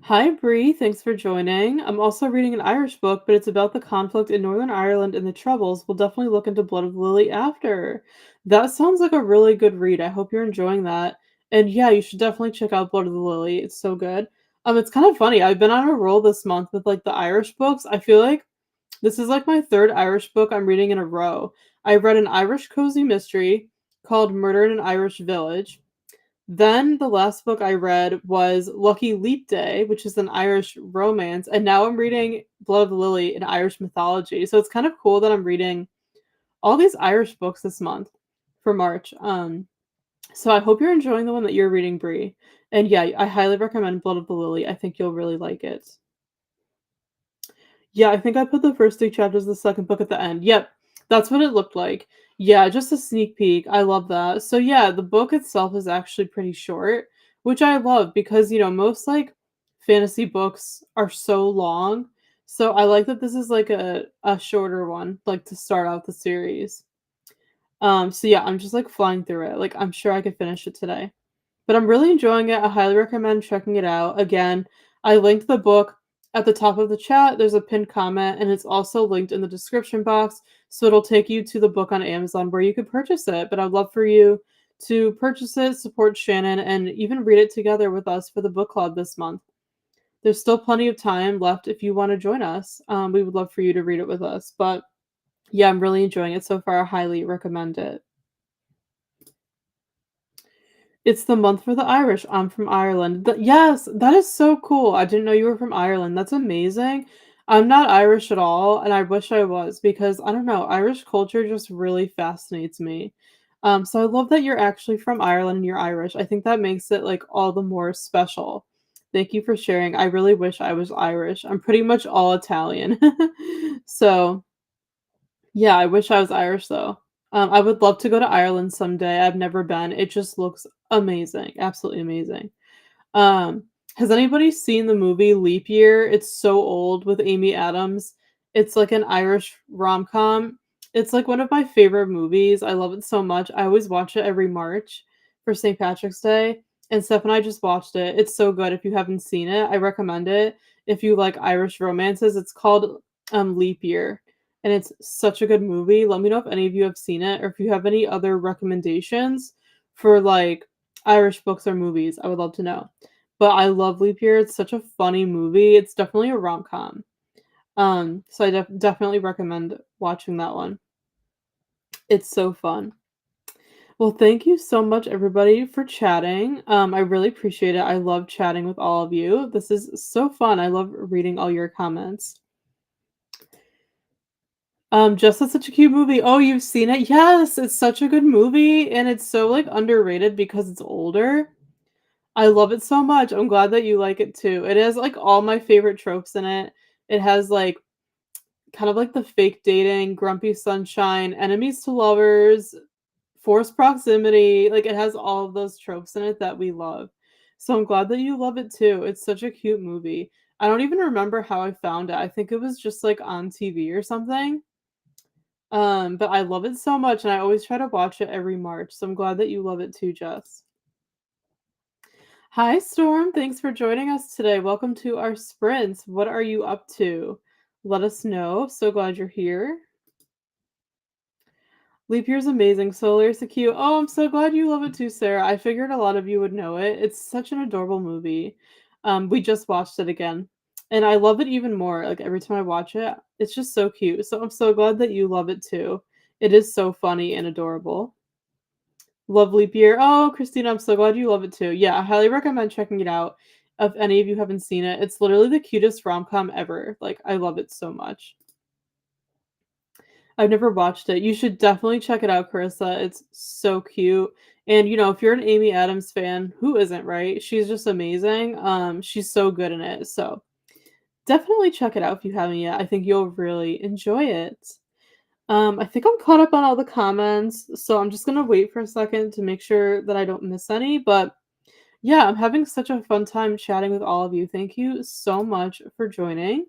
Hi Bree, thanks for joining. I'm also reading an Irish book, but it's about the conflict in Northern Ireland and the Troubles. We'll definitely look into Blood of the Lily after. That sounds like a really good read. I hope you're enjoying that. And yeah, you should definitely check out Blood of the Lily. It's so good. It's kind of funny. I've been on a roll this month with the Irish books. I feel like this is my third Irish book I'm reading in a row. I read an Irish cozy mystery called Murder in an Irish Village. Then the last book I read was Lucky Leap Day, which is an Irish romance, and now I'm reading Blood of the Lily in Irish mythology. So it's kind of cool that I'm reading all these Irish books this month for March. So I hope you're enjoying the one that you're reading, Brie. And yeah, I highly recommend Blood of the Lily. I think you'll really like it. Yeah, I think I put the first 3 chapters of the second book at the end. Yep, that's what it looked like. Yeah, just a sneak peek. I love that. So yeah, the book itself is actually pretty short, which I love because, most fantasy books are so long. So I like that this is a shorter one, to start out the series. So yeah, I'm just flying through it. I'm sure I could finish it today. But I'm really enjoying it. I highly recommend checking it out. Again, I linked the book at the top of the chat. There's a pinned comment, and it's also linked in the description box. So it'll take you to the book on Amazon where you could purchase it. But I'd love for you to purchase it, support Shannon, and even read it together with us for the book club this month. There's still plenty of time left if you want to join us. We would love for you to read it with us. But yeah, I'm really enjoying it so far. I highly recommend it. It's the month for the Irish. I'm from Ireland. Yes, that is so cool. I didn't know you were from Ireland. That's amazing. I'm not Irish at all, and I wish I was because I don't know, Irish culture just really fascinates me. So I love that you're actually from Ireland and you're Irish. I think that makes it all the more special. Thank you for sharing. I really wish I was Irish. I'm pretty much all Italian. So yeah, I wish I was Irish though. I would love to go to Ireland someday. I've never been. It just looks amazing, absolutely amazing. Um, has anybody seen the movie Leap Year? It's so old with Amy Adams. It's like an Irish rom-com. It's one of my favorite movies. I love it so much. I always watch it every March for St. Patrick's Day. And Steph and I just watched it. It's so good. If you haven't seen it, I recommend it. If you like Irish romances, it's called Leap Year. And it's such a good movie. Let me know if any of you have seen it or if you have any other recommendations for Irish books or movies. I would love to know. But I love Leap Year. It's such a funny movie. It's definitely a rom-com. So I definitely recommend watching that one. It's so fun. Well, thank you so much, everybody, for chatting. I really appreciate it. I love chatting with all of you. This is so fun. I love reading all your comments. Just That's such a cute movie. Oh, you've seen it? Yes, it's such a good movie, and it's so underrated because it's older. I love it so much. I'm glad that you like it too. It has all my favorite tropes in it. It has kind of the fake dating, grumpy sunshine, enemies to lovers, forced proximity. It has all of those tropes in it that we love. So I'm glad that you love it too. It's such a cute movie. I don't even remember how I found it. I think it was just like on TV or something. But I love it so much and I always try to watch it every March. So I'm glad that you love it too, Jess. Hi, Storm. Thanks for joining us today. Welcome to our sprints. What are you up to? Let us know. So glad you're here. Leap Year's amazing. Solar's so cute. Oh, I'm so glad you love it too, Sarah. I figured a lot of you would know it. It's such an adorable movie. We just watched it again, and I love it even more. Like every time I watch it, it's just so cute. So I'm so glad that you love it too. It is so funny and adorable. Love Leap Year. Oh, Christina, I'm so glad you love it too. Yeah, I highly recommend checking it out. If any of you haven't seen it, it's literally the cutest rom com ever. Like I love it so much. I've never watched it. You should definitely check it out, Carissa. It's so cute. And if you're an Amy Adams fan, who isn't, right? She's just amazing. She's so good in it. So definitely check it out if you haven't yet. I think you'll really enjoy it. I think I'm caught up on all the comments, so I'm just gonna wait for a second to make sure that I don't miss any. But yeah, I'm having such a fun time chatting with all of you. Thank you so much for joining.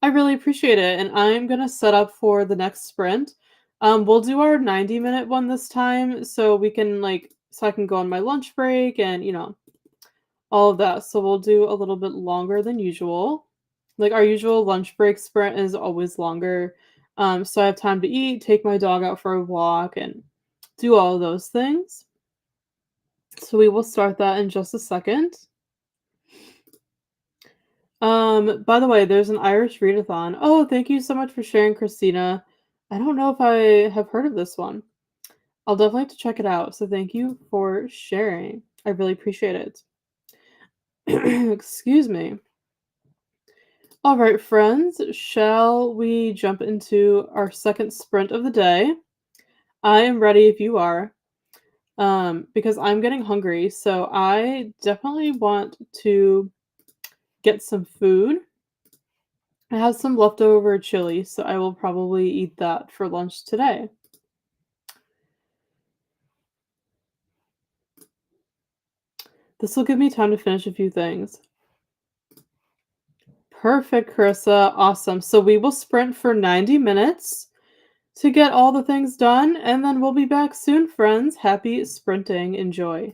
I really appreciate it, and I'm gonna set up for the next sprint. We'll do our 90-minute one this time, so we can so I can go on my lunch break and all of that. So we'll do a little bit longer than usual. Like our usual lunch break sprint is always longer. So I have time to eat, take my dog out for a walk, and do all of those things. So we will start that in just a second. By the way, there's an Irish readathon. Oh, thank you so much for sharing, Christina. I don't know if I have heard of this one. I'll definitely have to check it out. So thank you for sharing. I really appreciate it. Excuse me. All right, friends, shall we jump into our second sprint of the day? I am ready if you are, because I'm getting hungry. So I definitely want to get some food. I have some leftover chili, so I will probably eat that for lunch today. This will give me time to finish a few things. Perfect, Carissa. Awesome. So we will sprint for 90 minutes to get all the things done, and then we'll be back soon, friends. Happy sprinting. Enjoy.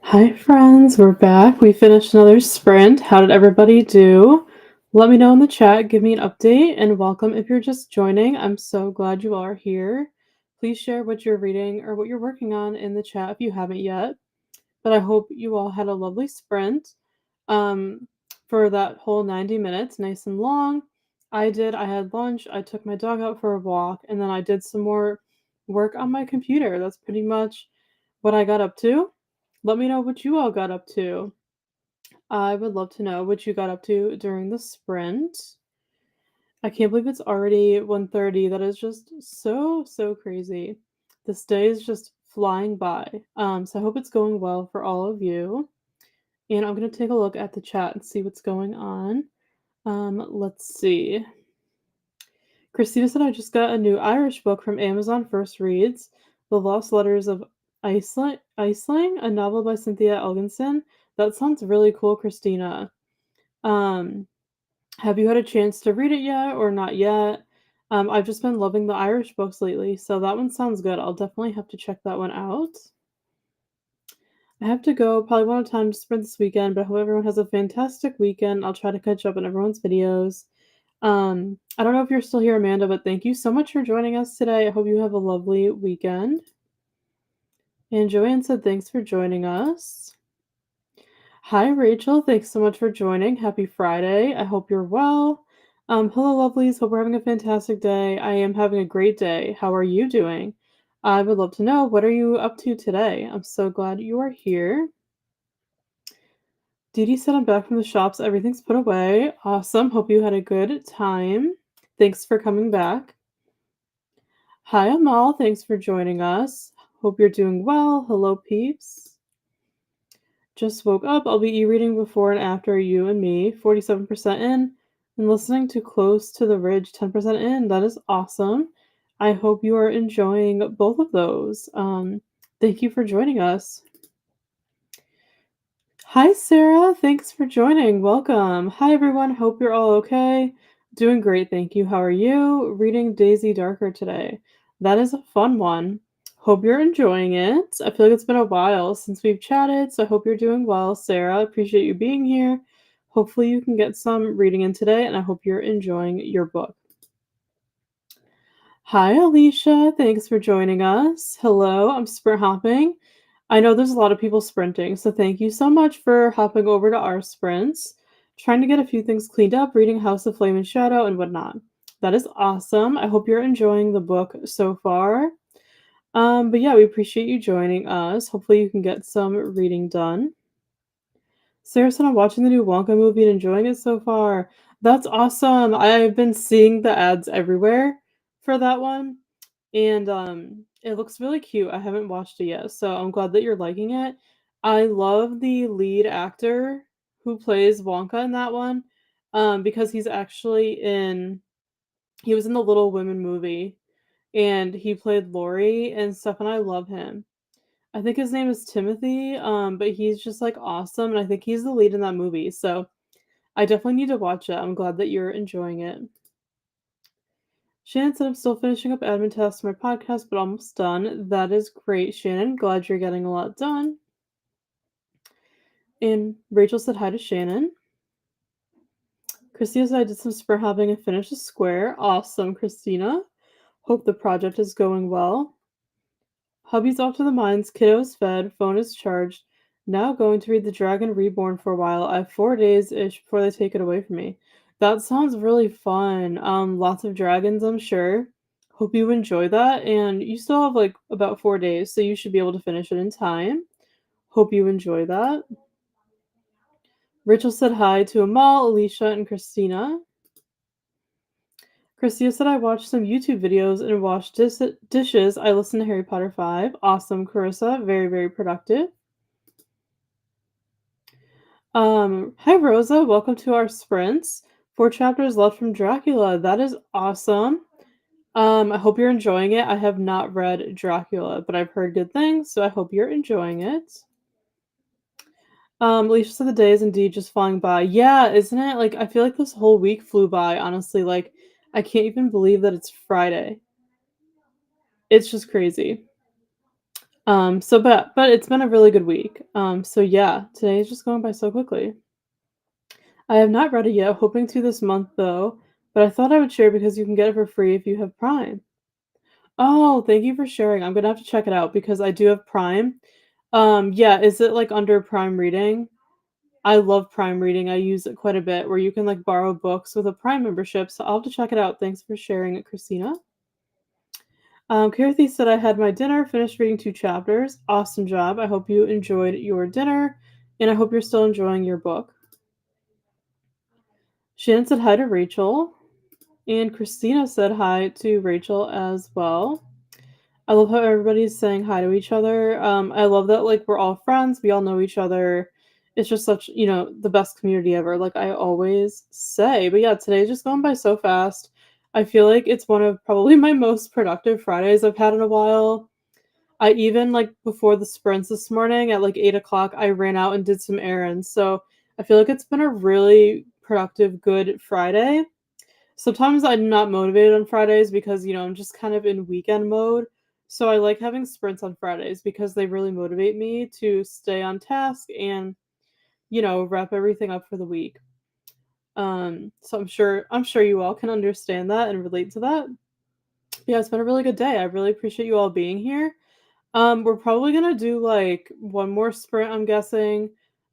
Hi, friends. We're back. We finished another sprint. How did everybody do? Let me know in the chat. Give me an update and welcome if you're just joining. I'm so glad you are here. Please share what you're reading or what you're working on in the chat if you haven't yet. But I hope you all had a lovely sprint um, for that whole 90 minutes, nice and long. I did. I had lunch. I took my dog out for a walk, and then I did some more work on my computer. That's pretty much what I got up to. Let me know what you all got up to. I would love to know what you got up to during the sprint. I can't believe it's already 1:30. That is just so crazy. This day is just flying by. So I hope it's going well for all of you. And I'm gonna take a look at the chat and see what's going on. Let's see. Christina said I just got a new Irish book from Amazon First Reads, The Lost Letters of Iceling, a novel by Cynthia Elginson. That sounds really cool, Christina. Um, have you had a chance to read it yet or not yet? I've just been loving the Irish books lately, so that one sounds good. I'll definitely have to check that one out. I have to go. Probably won't have time to sprint this weekend, but I hope everyone has a fantastic weekend. I'll try to catch up on everyone's videos. I don't know if you're still here, Amanda, but thank you so much for joining us today. I hope you have a lovely weekend. And Joanne said thanks for joining us. Hi, Rachel. Thanks so much for joining. Happy Friday. I hope you're well. Hello, lovelies. Hope we're having a fantastic day. I am having a great day. How are you doing? I would love to know, what are you up to today? I'm so glad you are here. Dee Dee said I'm back from the shops. Everything's put away. Awesome. Hope you had a good time. Thanks for coming back. Hi, Amal. Thanks for joining us. Hope you're doing well. Hello, peeps. Just woke up. I'll be e-reading before and after you and me. 47% in and listening to Close to the Ridge. 10% in. That is awesome. I hope you are enjoying both of those. Thank you for joining us. Hi, Sarah. Thanks for joining. Welcome. Hi, everyone. Hope you're all okay. Doing great, thank you. How are you? Reading Daisy Darker today. That is a fun one. Hope you're enjoying it. I feel like it's been a while since we've chatted, so I hope you're doing well, Sarah. Appreciate you being here. Hopefully, you can get some reading in today, and I hope you're enjoying your book. Hi, Alicia. Thanks for joining us. Hello, I'm sprint hopping. I know there's a lot of people sprinting, so thank you so much for hopping over to our sprints. Trying to get a few things cleaned up, reading House of Flame and Shadow and whatnot. That is awesome. I hope you're enjoying the book so far. But yeah, we appreciate you joining us. Hopefully you can get some reading done. Sarah said I'm watching the new Wonka movie and enjoying it so far. That's awesome. I've been seeing the ads everywhere for that one. And it looks really cute. I haven't watched it yet, so I'm glad that you're liking it. I love the lead actor who plays Wonka in that one, because he was in the Little Women movie, and he played Laurie and stuff, and I love him. I think his name is Timothy, but he's just like awesome, and I think he's the lead in that movie. So I definitely need to watch it. I'm glad that you're enjoying it. Shannon said I'm still finishing up admin tasks for my podcast, but almost done. That is great, Shannon. Glad you're getting a lot done. And Rachel said hi to Shannon. Christina said I did some spur hopping and finished a square. Awesome, Christina. Hope the project is going well. Hubby's off to the mines, kiddo's fed, phone is charged. Now going to read The Dragon Reborn for a while. I have 4 days-ish before they take it away from me. That sounds really fun. Lots of dragons, I'm sure. Hope you enjoy that. And you still have like about 4 days, so you should be able to finish it in time. Hope you enjoy that. Rachel said hi to Amal, Alicia, and Christina. Christina said I watched some YouTube videos and washed dishes. I listened to Harry Potter 5. Awesome, Carissa. Very productive. Hi Rosa, welcome to our sprints. 4 chapters left from Dracula. That is awesome. I hope you're enjoying it. I have not read Dracula, but I've heard good things, so I hope you're enjoying it. Alicia said the day is indeed just flying by. Yeah, isn't it? Like, I feel like this whole week flew by, honestly. Like, I can't even believe that it's Friday. It's just crazy. But it's been a really good week. So yeah, today is just going by so quickly. I have not read it yet, hoping to this month though, but I thought I would share because you can get it for free if you have Prime. Oh, thank you for sharing. I'm gonna have to check it out because I do have Prime. Yeah, is it like under Prime Reading? I love Prime Reading. I use it quite a bit where you can like borrow books with a Prime membership. So I'll have to check it out. Thanks for sharing it, Christina. Kirthi said I had my dinner, finished reading 2 chapters. Awesome job. I hope you enjoyed your dinner, and I hope you're still enjoying your book. Shannon said hi to Rachel, and Christina said hi to Rachel as well. I love how everybody's saying hi to each other. I love that like we're all friends, we all know each other. It's just such, the best community ever, like I always say. But yeah, today's just going by so fast. I feel like it's one of probably my most productive Fridays I've had in a while. I even like before the sprints this morning at like 8 o'clock, I ran out and did some errands. So I feel like it's been a really productive, good Friday. Sometimes I'm not motivated on Fridays because, I'm just kind of in weekend mode. So I like having sprints on Fridays because they really motivate me to stay on task and, wrap everything up for the week. So I'm sure you all can understand that and relate to that. Yeah, it's been a really good day. I really appreciate you all being here. We're probably gonna do like one more sprint, I'm guessing.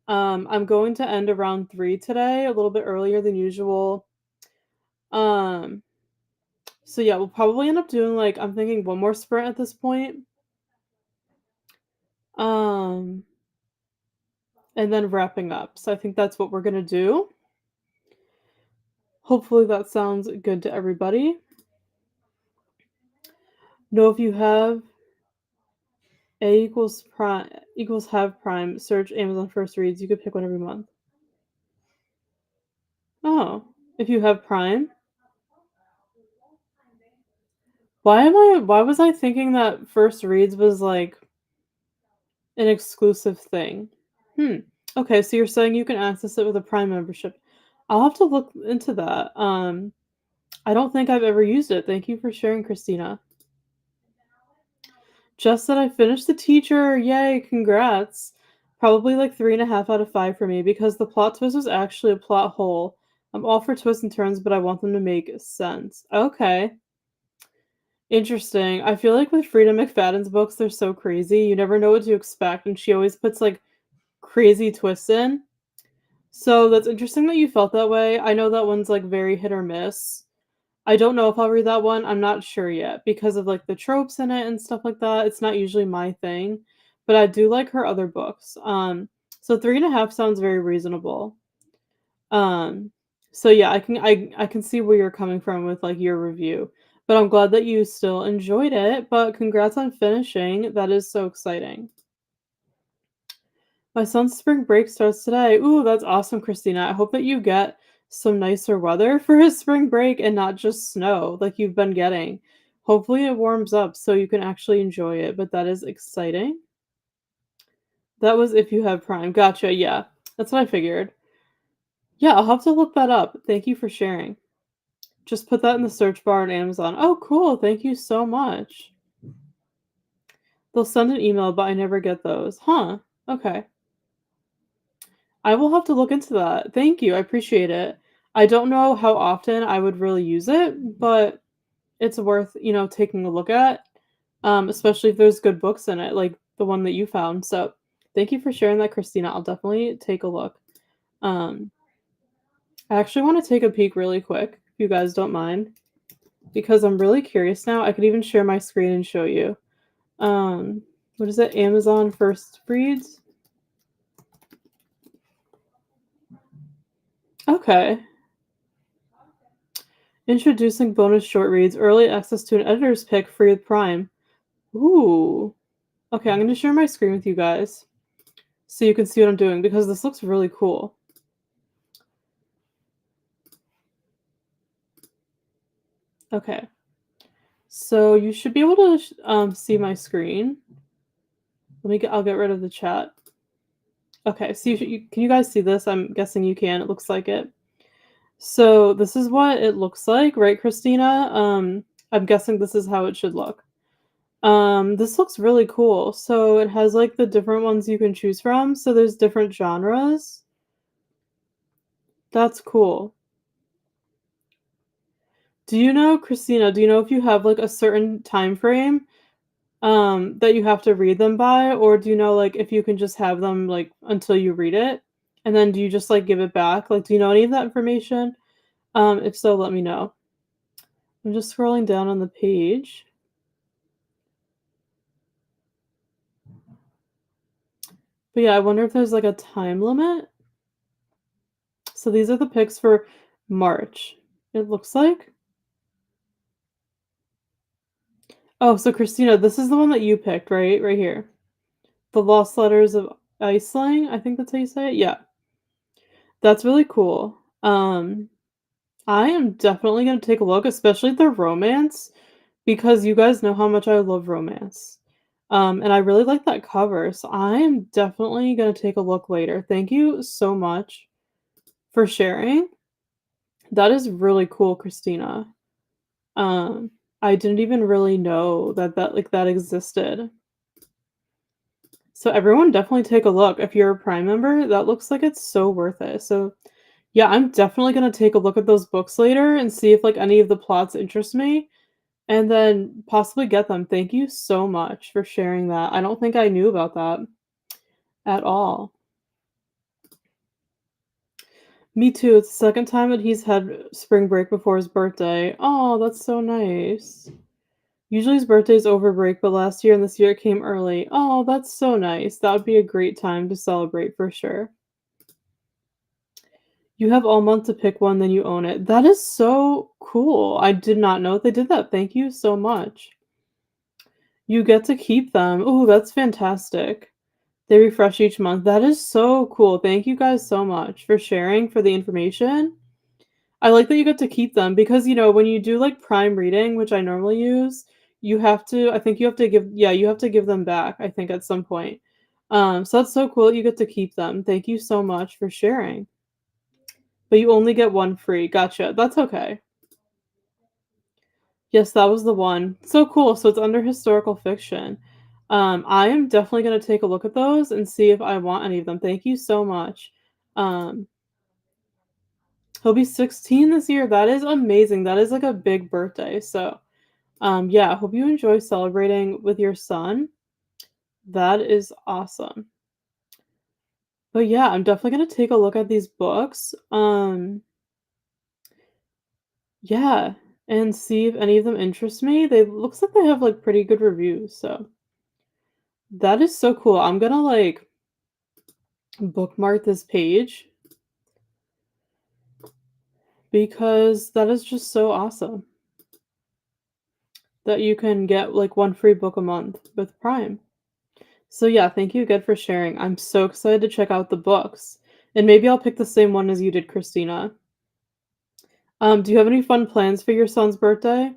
I'm going to end around 3 today, a little bit earlier than usual. Um, so yeah, we'll probably end up doing like I'm thinking one more sprint at this point. Um, and then wrapping up. So I think that's what we're gonna do. Hopefully that sounds good to everybody. Know if you have A equals prime equals have prime, search Amazon first reads. You could pick one every month. Oh, if you have Prime. Why was I thinking that first reads was like an exclusive thing? Hmm. Okay, so you're saying you can access it with a Prime membership. I'll have to look into that. I don't think I've ever used it. Thank you for sharing, Christina. Just that I finished The Teacher. Yay, congrats. Probably like 3.5 out of 5 for me because the plot twist was actually a plot hole. I'm all for twists and turns, but I want them to make sense. Okay. Interesting. I feel like with Frida McFadden's books, they're so crazy. You never know what to expect, and she always puts like crazy twists in. So that's interesting that you felt that way. I know that one's like very hit or miss. I don't know if I'll read that one. I'm not sure yet because of like the tropes in it and stuff like that. It's not usually my thing, but I do like her other books. So 3.5 sounds very reasonable. Um, so yeah, I can see where you're coming from with like your review. But I'm glad that you still enjoyed it, but congrats on finishing. That is so exciting. My son's spring break starts today. Ooh, that's awesome, Christina. I hope that you get some nicer weather for his spring break and not just snow like you've been getting. Hopefully it warms up so you can actually enjoy it, but that is exciting. That was if you have Prime. Gotcha, yeah. That's what I figured. Yeah, I'll have to look that up. Thank you for sharing. Just put that in the search bar on Amazon. Oh, cool. Thank you so much. They'll send an email, but I never get those. Huh. Okay. I will have to look into that. Thank you. I appreciate it. I don't know how often I would really use it, but it's worth, taking a look at, especially if there's good books in it, like the one that you found. So thank you for sharing that, Christina. I'll definitely take a look. Um, I actually want to take a peek really quick, if you guys don't mind, because I'm really curious now. I could even share my screen and show you. Um, what is it? Amazon First Reads? Okay. Introducing bonus short reads, early access to an editor's pick free with Prime. Ooh. Okay, I'm going to share my screen with you guys so you can see what I'm doing because this looks really cool. Okay. So you should be able to see my screen. I'll get rid of the chat. Okay, so can you guys see this? I'm guessing you can. It looks like it. So this is what it looks like, right, Christina? I'm guessing this is how it should look. This looks really cool. So it has like the different ones you can choose from. So there's different genres. That's cool. Christina, do you know if you have like a certain time frame that you have to read them by, or do you know like if you can just have them like until you read it? And then do you just like give it back? Like do you know any of that information? If so, let me know. I'm just scrolling down on the page. But yeah, I wonder if there's like a time limit. So these are the picks for March. It looks like. Oh, so Christina, this is the one that you picked, right? Right here. The Lost Letters of Iceland. I think that's how you say it. Yeah. That's really cool. I am definitely gonna take a look, especially the romance, because you guys know how much I love romance. And I really like that cover, so I am definitely gonna take a look later. Thank you so much for sharing. That is really cool, Christina. Um, I didn't even really know that existed. So everyone definitely take a look. If you're a Prime member, that looks like it's so worth it. So yeah, I'm definitely gonna take a look at those books later and see if like any of the plots interest me and then possibly get them. Thank you so much for sharing that. I don't think I knew about that at all. Me too. It's the second time that he's had spring break before his birthday. Oh, that's so nice. Usually his birthday's over break, but last year and this year it came early. Oh, that's so nice. That would be a great time to celebrate for sure. You have all month to pick one, then you own it. That is so cool. I did not know they did that. Thank you so much. You get to keep them. Oh, that's fantastic. They refresh each month. That is so cool. Thank you guys so much for sharing for the information. I like that you get to keep them because, when you do like Prime reading, which I normally use, I think you have to give them back, I think at some point. So that's so cool that you get to keep them. Thank you so much for sharing. But you only get one free. Gotcha. That's okay. Yes, that was the one. So cool. So it's under historical fiction. I am definitely going to take a look at those and see if I want any of them. Thank you so much. Um, he'll be 16 this year. That is amazing. That is like a big birthday. So, yeah, I hope you enjoy celebrating with your son. That is awesome. But yeah, I'm definitely going to take a look at these books. Yeah, and see if any of them interest me. They looks like they have like pretty good reviews. So, that is so cool. I'm gonna like bookmark this page because that is just so awesome that you can get like one free book a month with Prime. So yeah, thank you again for sharing. I'm so excited to check out the books. And maybe I'll pick the same one as you did, Christina. Do you have any fun plans for your son's birthday?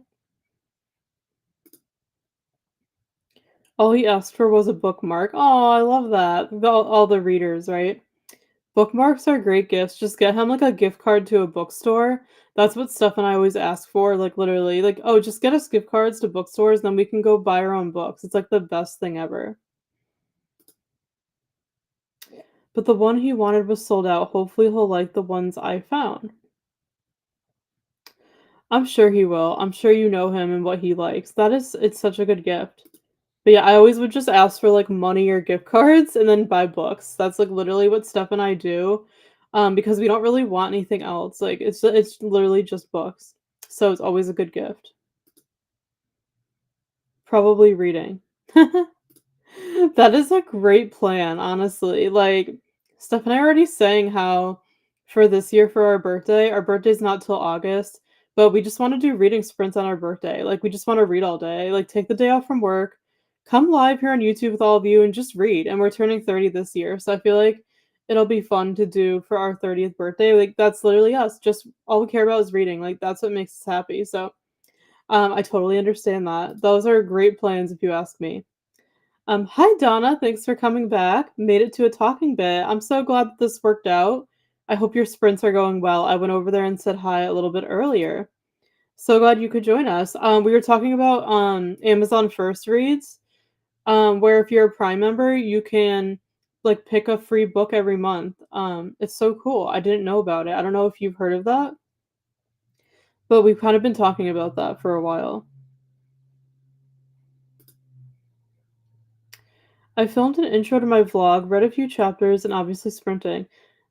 All he asked for was a bookmark. Oh, I love that. All the readers, right? Bookmarks are great gifts. Just get him like a gift card to a bookstore. That's what Steph and I always ask for. Like literally, like, oh, just get us gift cards to bookstores, then we can go buy our own books. It's like the best thing ever. But the one he wanted was sold out. Hopefully he'll like the ones I found. I'm sure he will. I'm sure you know him and what he likes. It's such a good gift. But yeah, I always would just ask for like money or gift cards and then buy books. That's like literally what Steph and I do. Because we don't really want anything else. Like it's literally just books. So it's always a good gift. Probably reading. That is a great plan, honestly. Like, Steph and I are already saying how for this year for our birthday's not till August, but we just want to do reading sprints on our birthday. Like, we just want to read all day. Like, take the day off from work, come live here on YouTube with all of you and just read. And we're turning 30 this year. So I feel like it'll be fun to do for our 30th birthday. Like, that's literally us. Just all we care about is reading. Like, that's what makes us happy. So, I totally understand that. Those are great plans if you ask me. Hi Donna, thanks for coming back. Made it to a talking bit. I'm so glad that this worked out. I hope your sprints are going well. I went over there and said hi a little bit earlier. So glad you could join us. We were talking about Amazon First Reads, where if you're a Prime member, you can like pick a free book every month. It's so cool. I didn't know about it. I don't know if you've heard of that, but we've kind of been talking about that for a while. I filmed an intro to my vlog, read a few chapters, and obviously sprinting.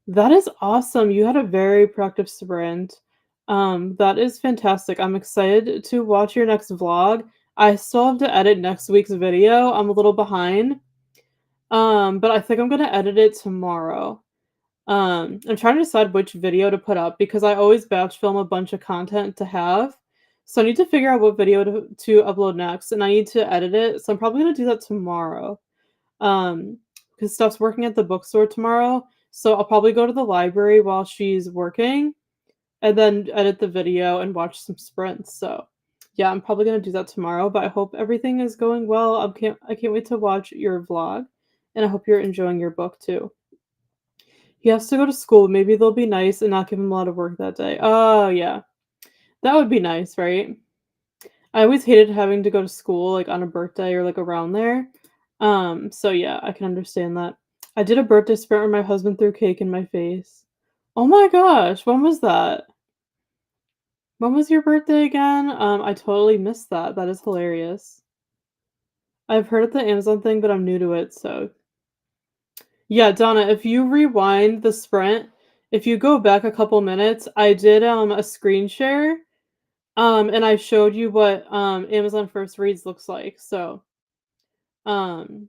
That is awesome. You had a very productive sprint. That is fantastic. I'm excited to watch your next vlog. I still have to edit next week's video. I'm a little behind. But I think I'm gonna edit it tomorrow. I'm trying to decide which video to put up because I always batch film a bunch of content to have. So I need to figure out what video to upload next, and I need to edit it. So I'm probably gonna do that tomorrow. Because Steph's working at the bookstore tomorrow, so I'll probably go to the library while she's working and then edit the video and watch some sprints. So, yeah, I'm probably gonna do that tomorrow, but I hope everything is going well. I can't wait to watch your vlog, and I hope you're enjoying your book too. He has to go to school. Maybe they'll be nice and not give him a lot of work that day. Oh, yeah. That would be nice, right? I always hated having to go to school, like, on a birthday or, like, around there. So yeah, I can understand that. I did a birthday sprint where my husband threw cake in my face. Oh my gosh, when was that? When was your birthday again? I totally missed that. That is hilarious. I've heard of the Amazon thing, but I'm new to it, so yeah, Donna, if you rewind the sprint, if you go back a couple minutes, I did a screen share, and I showed you what Amazon First Reads looks like. So um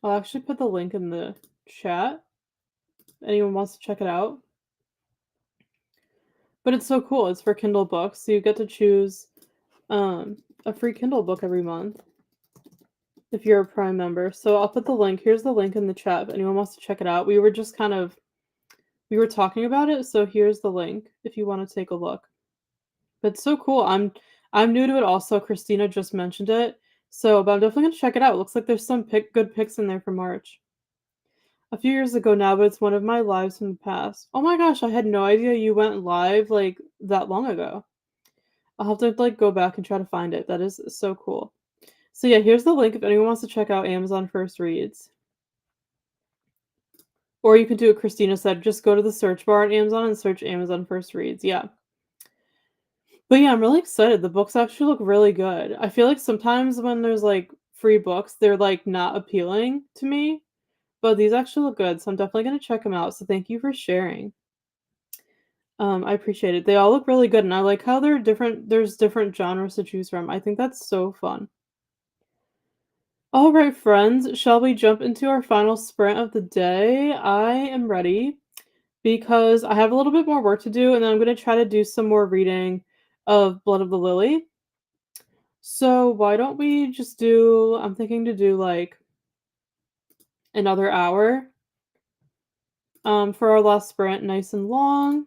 I'll actually put the link in the chat. Anyone wants to check it out. But it's so cool. It's for Kindle books. So you get to choose a free Kindle book every month if you're a Prime member. So I'll put the link. Here's the link in the chat if anyone wants to check it out. We were talking about it, so here's the link if you want to take a look. But it's so cool. I'm new to it also. Christina just mentioned it. So, but I'm definitely gonna check it out. It looks like there's some good picks in there for March. A few years ago now, but it's one of my lives from the past. Oh my gosh, I had no idea you went live like that long ago. I'll have to like go back and try to find it. That is so cool. So yeah, here's the link if anyone wants to check out Amazon First Reads. Or you can do what Christina said, just go to the search bar on Amazon and search Amazon First Reads. Yeah. But yeah, I'm really excited. The books actually look really good. I feel like sometimes when there's like free books, they're like not appealing to me, but these actually look good. So I'm definitely going to check them out. So thank you for sharing. I appreciate it. They all look really good, and I like how they're different. There's different genres to choose from. I think that's so fun. All right, friends, shall we jump into our final sprint of the day? I am ready because I have a little bit more work to do, and then I'm going to try to do some more reading of Blood of the Lily. So why don't we just do, I'm thinking to do like another hour for our last sprint, nice and long.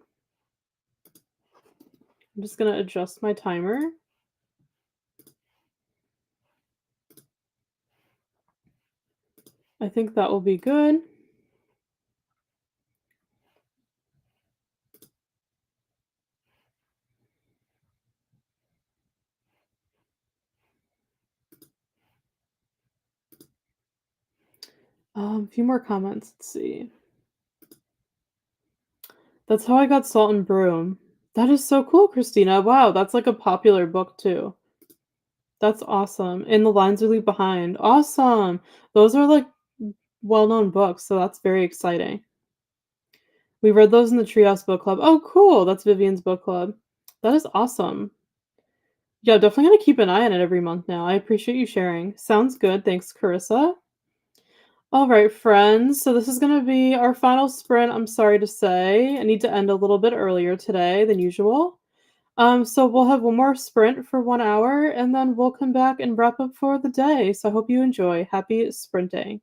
I'm just going to adjust my timer. I think that will be good. A few more comments. Let's see. That's how I got Salt and Broom. That is so cool, Christina. Wow, that's like a popular book too. That's awesome. And The Lines We Leave Behind. Awesome. Those are like well-known books, so that's very exciting. We read those in the Treehouse Book Club. Oh, cool. That's Vivian's book club. That is awesome. Yeah, definitely gonna keep an eye on it every month now. I appreciate you sharing. Sounds good. Thanks, Carissa. All right, friends. So this is going to be our final sprint. I'm sorry to say. I need to end a little bit earlier today than usual. So we'll have one more sprint for 1 hour and then we'll come back and wrap up for the day. So I hope you enjoy. Happy sprinting.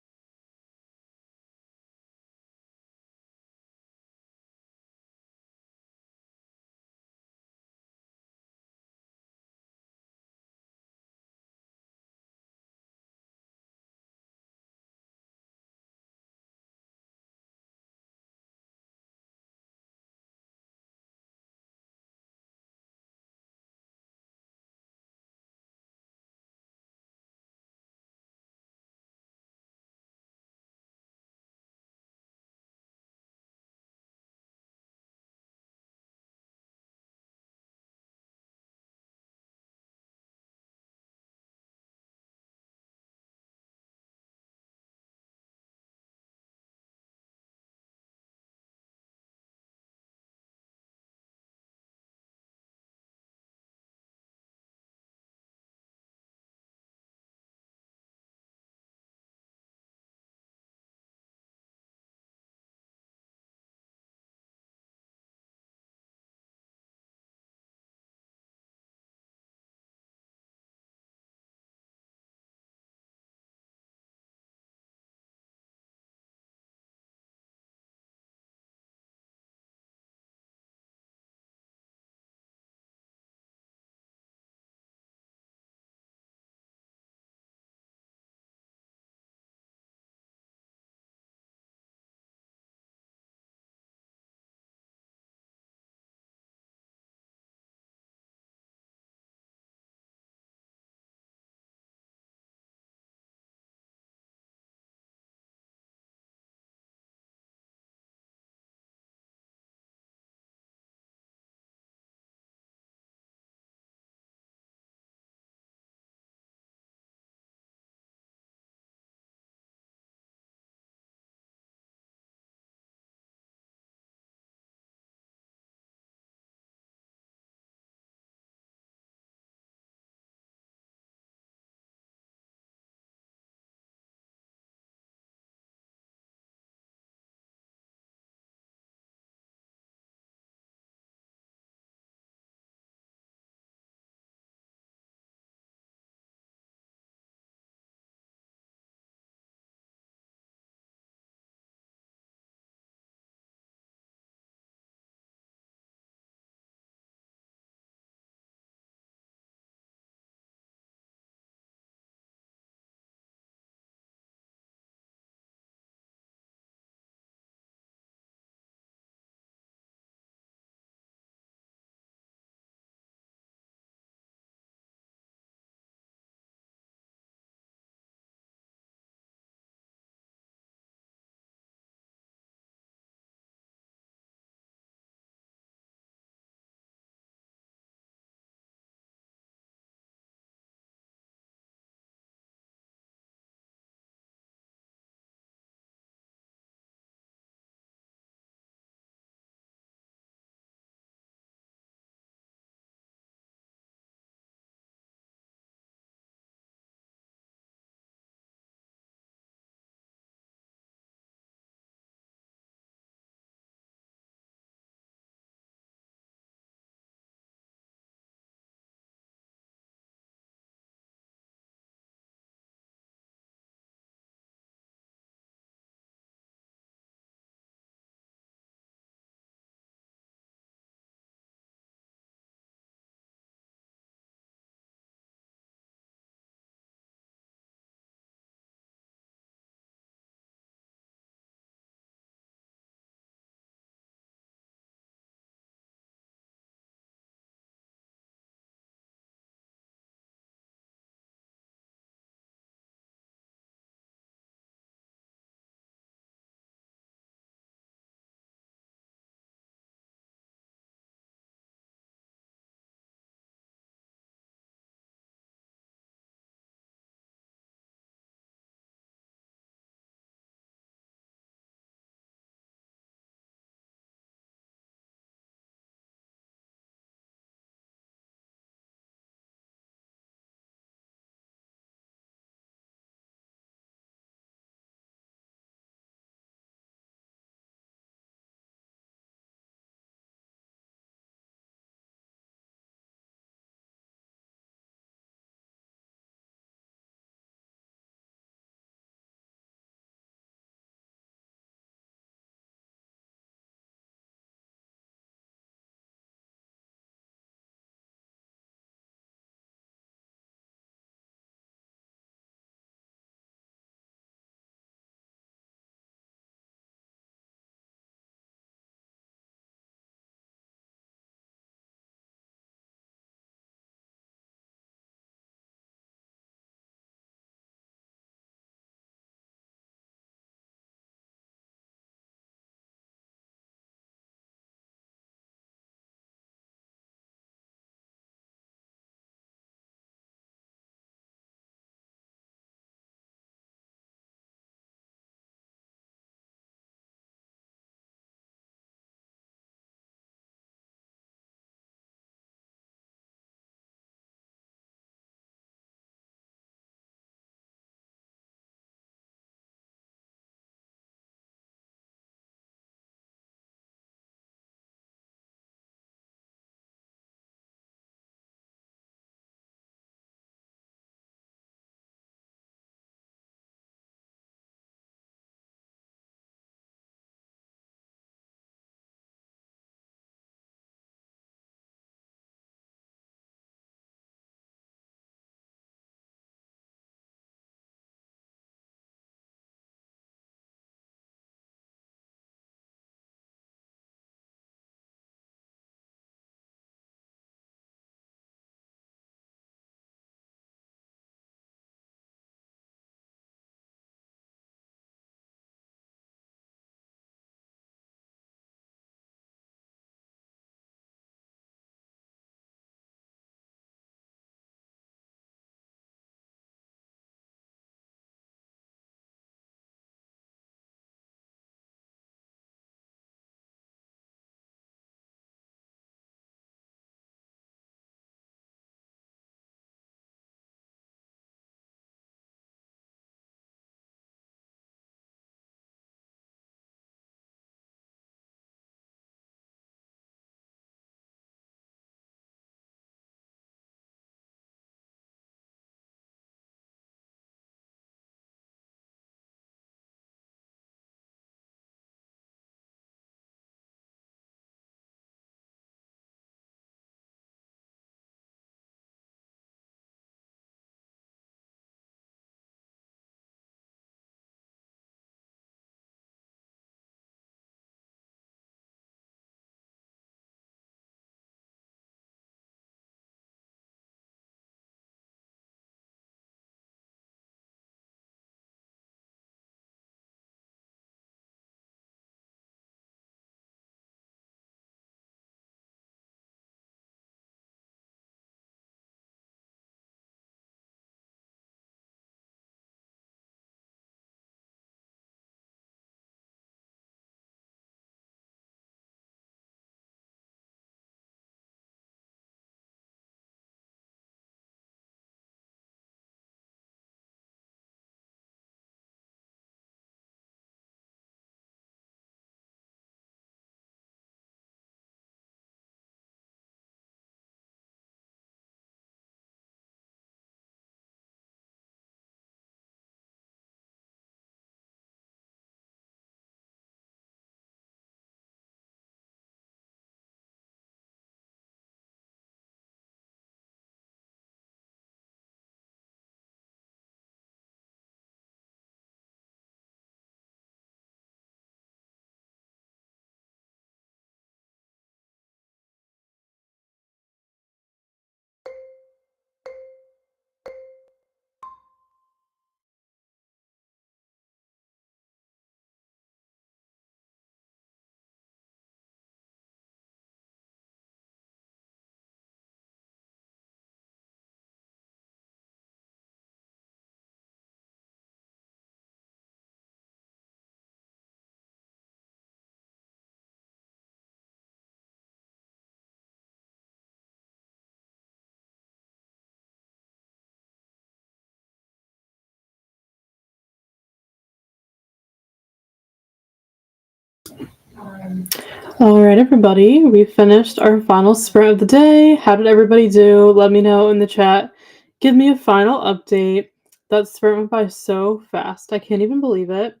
All right, everybody, we finished our final sprint of the day. How did everybody do? Let me know in the chat. Give me a final update. That sprint went by so fast. I can't even believe it.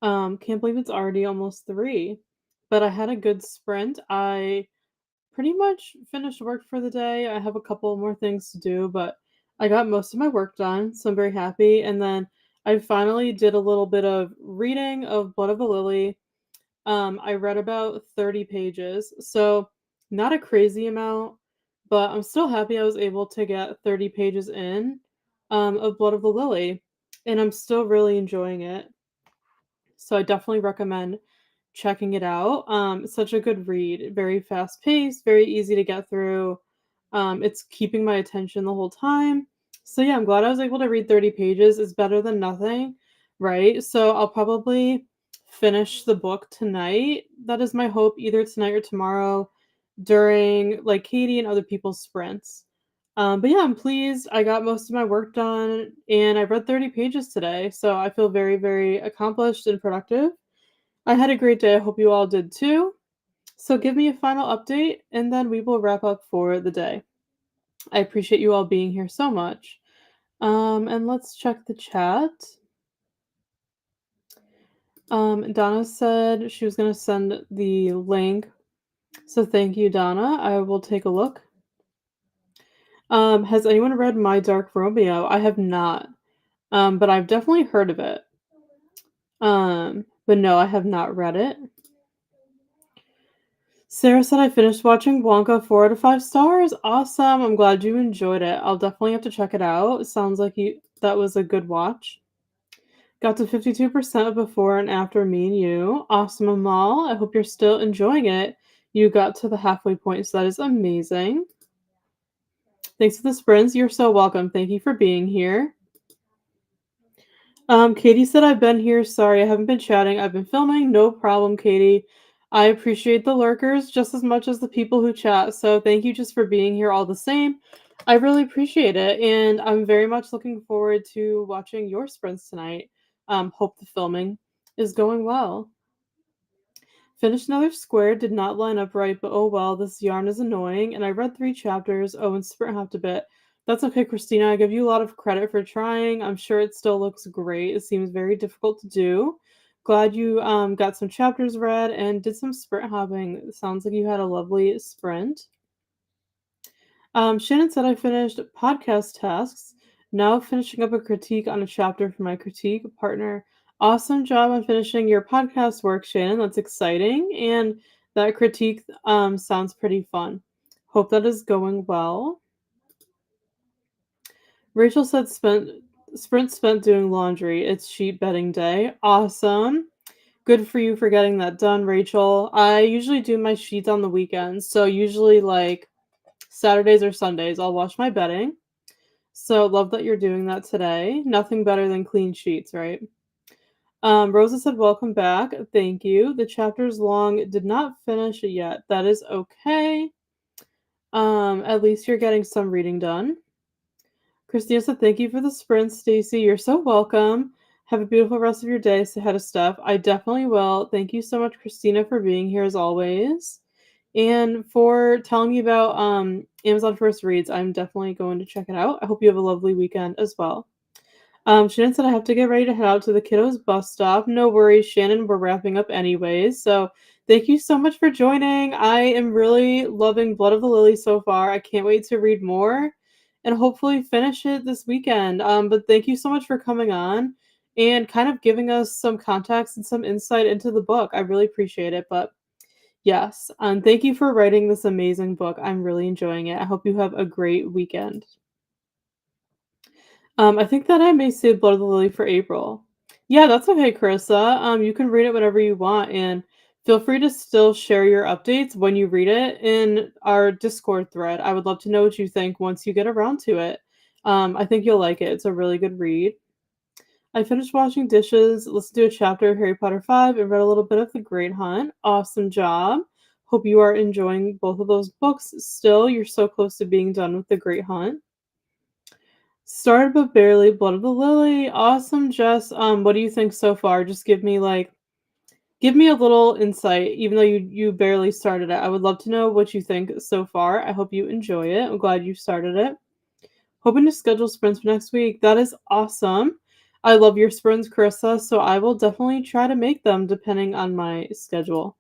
Can't believe it's already almost 3. But I had a good sprint. I pretty much finished work for the day. I have a couple more things to do, but I got most of my work done, so I'm very happy. And then I finally did a little bit of reading of Blood of the Lily. I read about 30 pages, so not a crazy amount, but I'm still happy I was able to get 30 pages in of Blood of the Lily, and I'm still really enjoying it. So I definitely recommend checking it out. It's such a good read, very fast paced, very easy to get through. It's keeping my attention the whole time. So yeah, I'm glad I was able to read 30 pages. It's better than nothing, right? So I'll probably finish the book tonight. That is my hope, either tonight or tomorrow during like Katie and other people's sprints. But yeah, I'm pleased. I got most of my work done and I read 30 pages today. So I feel very, very accomplished and productive. I had a great day. I hope you all did too. So give me a final update and then we will wrap up for the day. I appreciate you all being here so much. And let's check the chat. Donna said she was going to send the link. So thank you, Donna. I will take a look. Has anyone read My Dark Romeo? I have not. But I've definitely heard of it. But no, I have not read it. Sarah said I finished watching Wonka 4 out of 5 stars. Awesome. I'm glad you enjoyed it. I'll definitely have to check it out. It sounds like that was a good watch. Got to 52% of before and after me and you. Awesome, Amal. I hope you're still enjoying it. You got to the halfway point, so that is amazing. Thanks for the sprints. You're so welcome. Thank you for being here. Katie said I've been here. Sorry, I haven't been chatting. I've been filming. No problem, Katie. I appreciate the lurkers just as much as the people who chat. So thank you just for being here all the same. I really appreciate it. And I'm very much looking forward to watching your sprints tonight. Hope the filming is going well. Finished another square, did not line up right, but oh well, this yarn is annoying. And I read 3 chapters. Oh, and sprint half a bit. That's okay, Christina. I give you a lot of credit for trying. I'm sure it still looks great. It seems very difficult to do. Glad you got some chapters read and did some sprint hopping. It sounds like you had a lovely sprint. Shannon said I finished podcast tasks. Now finishing up a critique on a chapter for my critique partner. Awesome job on finishing your podcast work, Shannon. That's exciting. And that critique sounds pretty fun. Hope that is going well. Rachel said sprint spent doing laundry. It's sheet bedding day. Awesome. Good for you for getting that done, Rachel. I usually do my sheets on the weekends. So usually like Saturdays or Sundays, I'll wash my bedding. So love that you're doing that today. Nothing better than clean sheets, right? Rosa said, welcome back. Thank you. The chapter's long. Did not finish it yet. That is okay. At least you're getting some reading done. Christina said, thank you for the sprint, Stacey. You're so welcome. Have a beautiful rest of your day. Say hi to Steph. I definitely will. Thank you so much, Christina, for being here as always. And for telling me about Amazon First Reads. I'm definitely going to check it out. I hope you have a lovely weekend as well. Shannon said I have to get ready to head out to the kiddos bus stop. No worries, Shannon. We're wrapping up anyways. So thank you so much for joining. I am really loving Blood of the Lily so far. I can't wait to read more and hopefully finish it this weekend. But thank you so much for coming on and kind of giving us some context and some insight into the book. I really appreciate it. But yes, thank you for writing this amazing book. I'm really enjoying it. I hope you have a great weekend. I think that I may save Blood of the Lily for April. Yeah, that's okay, Carissa. You can read it whenever you want, and feel free to still share your updates when you read it in our Discord thread. I would love to know what you think once you get around to it. I think you'll like it. It's a really good read. I finished washing dishes, listened to a chapter of Harry Potter 5, and read a little bit of The Great Hunt. Awesome job. Hope you are enjoying both of those books still. You're so close to being done with The Great Hunt. Started but barely. Blood of the Lily. Awesome, Jess. What do you think so far? Just give me like Give me a little insight, even though you barely started it. I would love to know what you think so far. I hope you enjoy it. I'm glad you started it. Hoping to schedule sprints for next week. That is awesome. I love your sprints, Carissa, so I will definitely try to make them depending on my schedule.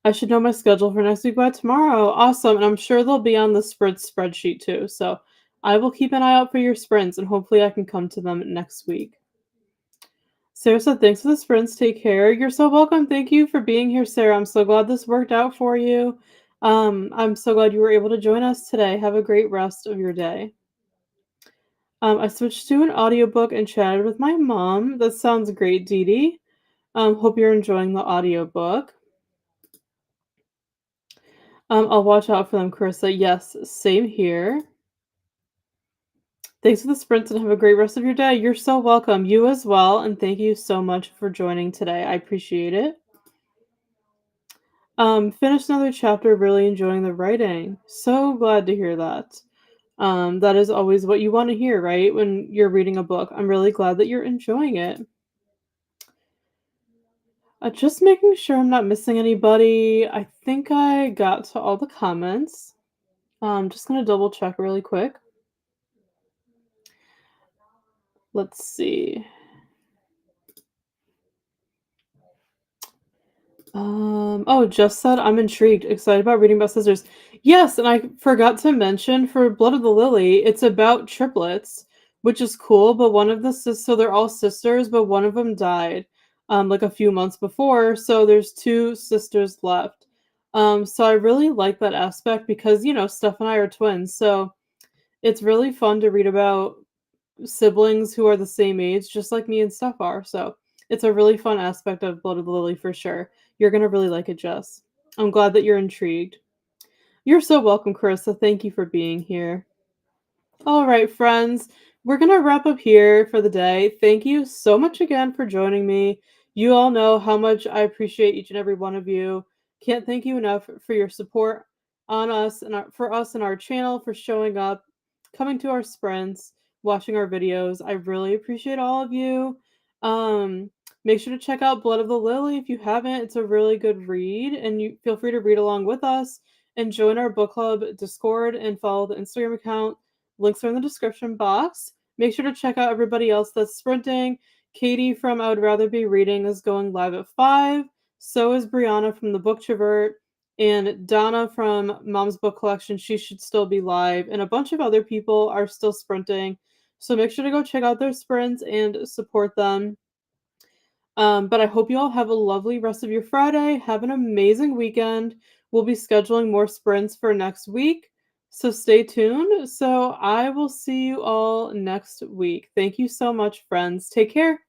I should know my schedule for next week by tomorrow. Awesome. And I'm sure they'll be on the sprint spreadsheet too. So I will keep an eye out for your sprints and hopefully I can come to them next week. Sarah said, thanks for the sprints. Take care. You're so welcome. Thank you for being here, Sarah. I'm so glad this worked out for you. I'm so glad you were able to join us today. Have a great rest of your day. I switched to an audiobook and chatted with my mom. That sounds great, Dee Dee. Hope you're enjoying the audiobook. I'll watch out for them, Carissa. Yes, same here. Thanks for the sprints and have a great rest of your day. You're so welcome. You as well. And thank you so much for joining today. I appreciate it. Finished another chapter, really enjoying the writing. So glad to hear that. That is always what you want to hear, right? When you're reading a book. I'm really glad that you're enjoying it. Just making sure I'm not missing anybody. I think I got to all the comments. Just gonna double check really quick. Let's see. Just said I'm intrigued, excited about reading about sisters. Yes, and I forgot to mention for Blood of the Lily, it's about triplets, which is cool, but one of the so they're all sisters, but one of them died like a few months before, so there's two sisters left. So I really like that aspect because, Steph and I are twins, so it's really fun to read about siblings who are the same age, just like me and Steph are. So it's a really fun aspect of Blood of the Lily for sure. You're gonna really like it, Jess. I'm glad that you're intrigued. You're so welcome, Carissa. Thank you for being here. All right, friends, we're going to wrap up here for the day. Thank you so much again for joining me. You all know how much I appreciate each and every one of you. Can't thank you enough for your support on us and for us and our channel, for showing up, coming to our sprints, watching our videos. I really appreciate all of you. Make sure to check out Blood of the Lily if you haven't. It's a really good read, and you feel free to read along with us and join our book club Discord and follow the Instagram account. Links are in the description box. Make sure to check out everybody else that's sprinting. Katie from I Would Rather Be Reading is going live at 5. So is Brianna from the Booktrovert. And Donna from Mom's Book Collection, she should still be live. And a bunch of other people are still sprinting. So make sure to go check out their sprints and support them. But I hope you all have a lovely rest of your Friday. Have an amazing weekend. We'll be scheduling more sprints for next week. So stay tuned. So I will see you all next week. Thank you so much, friends. Take care.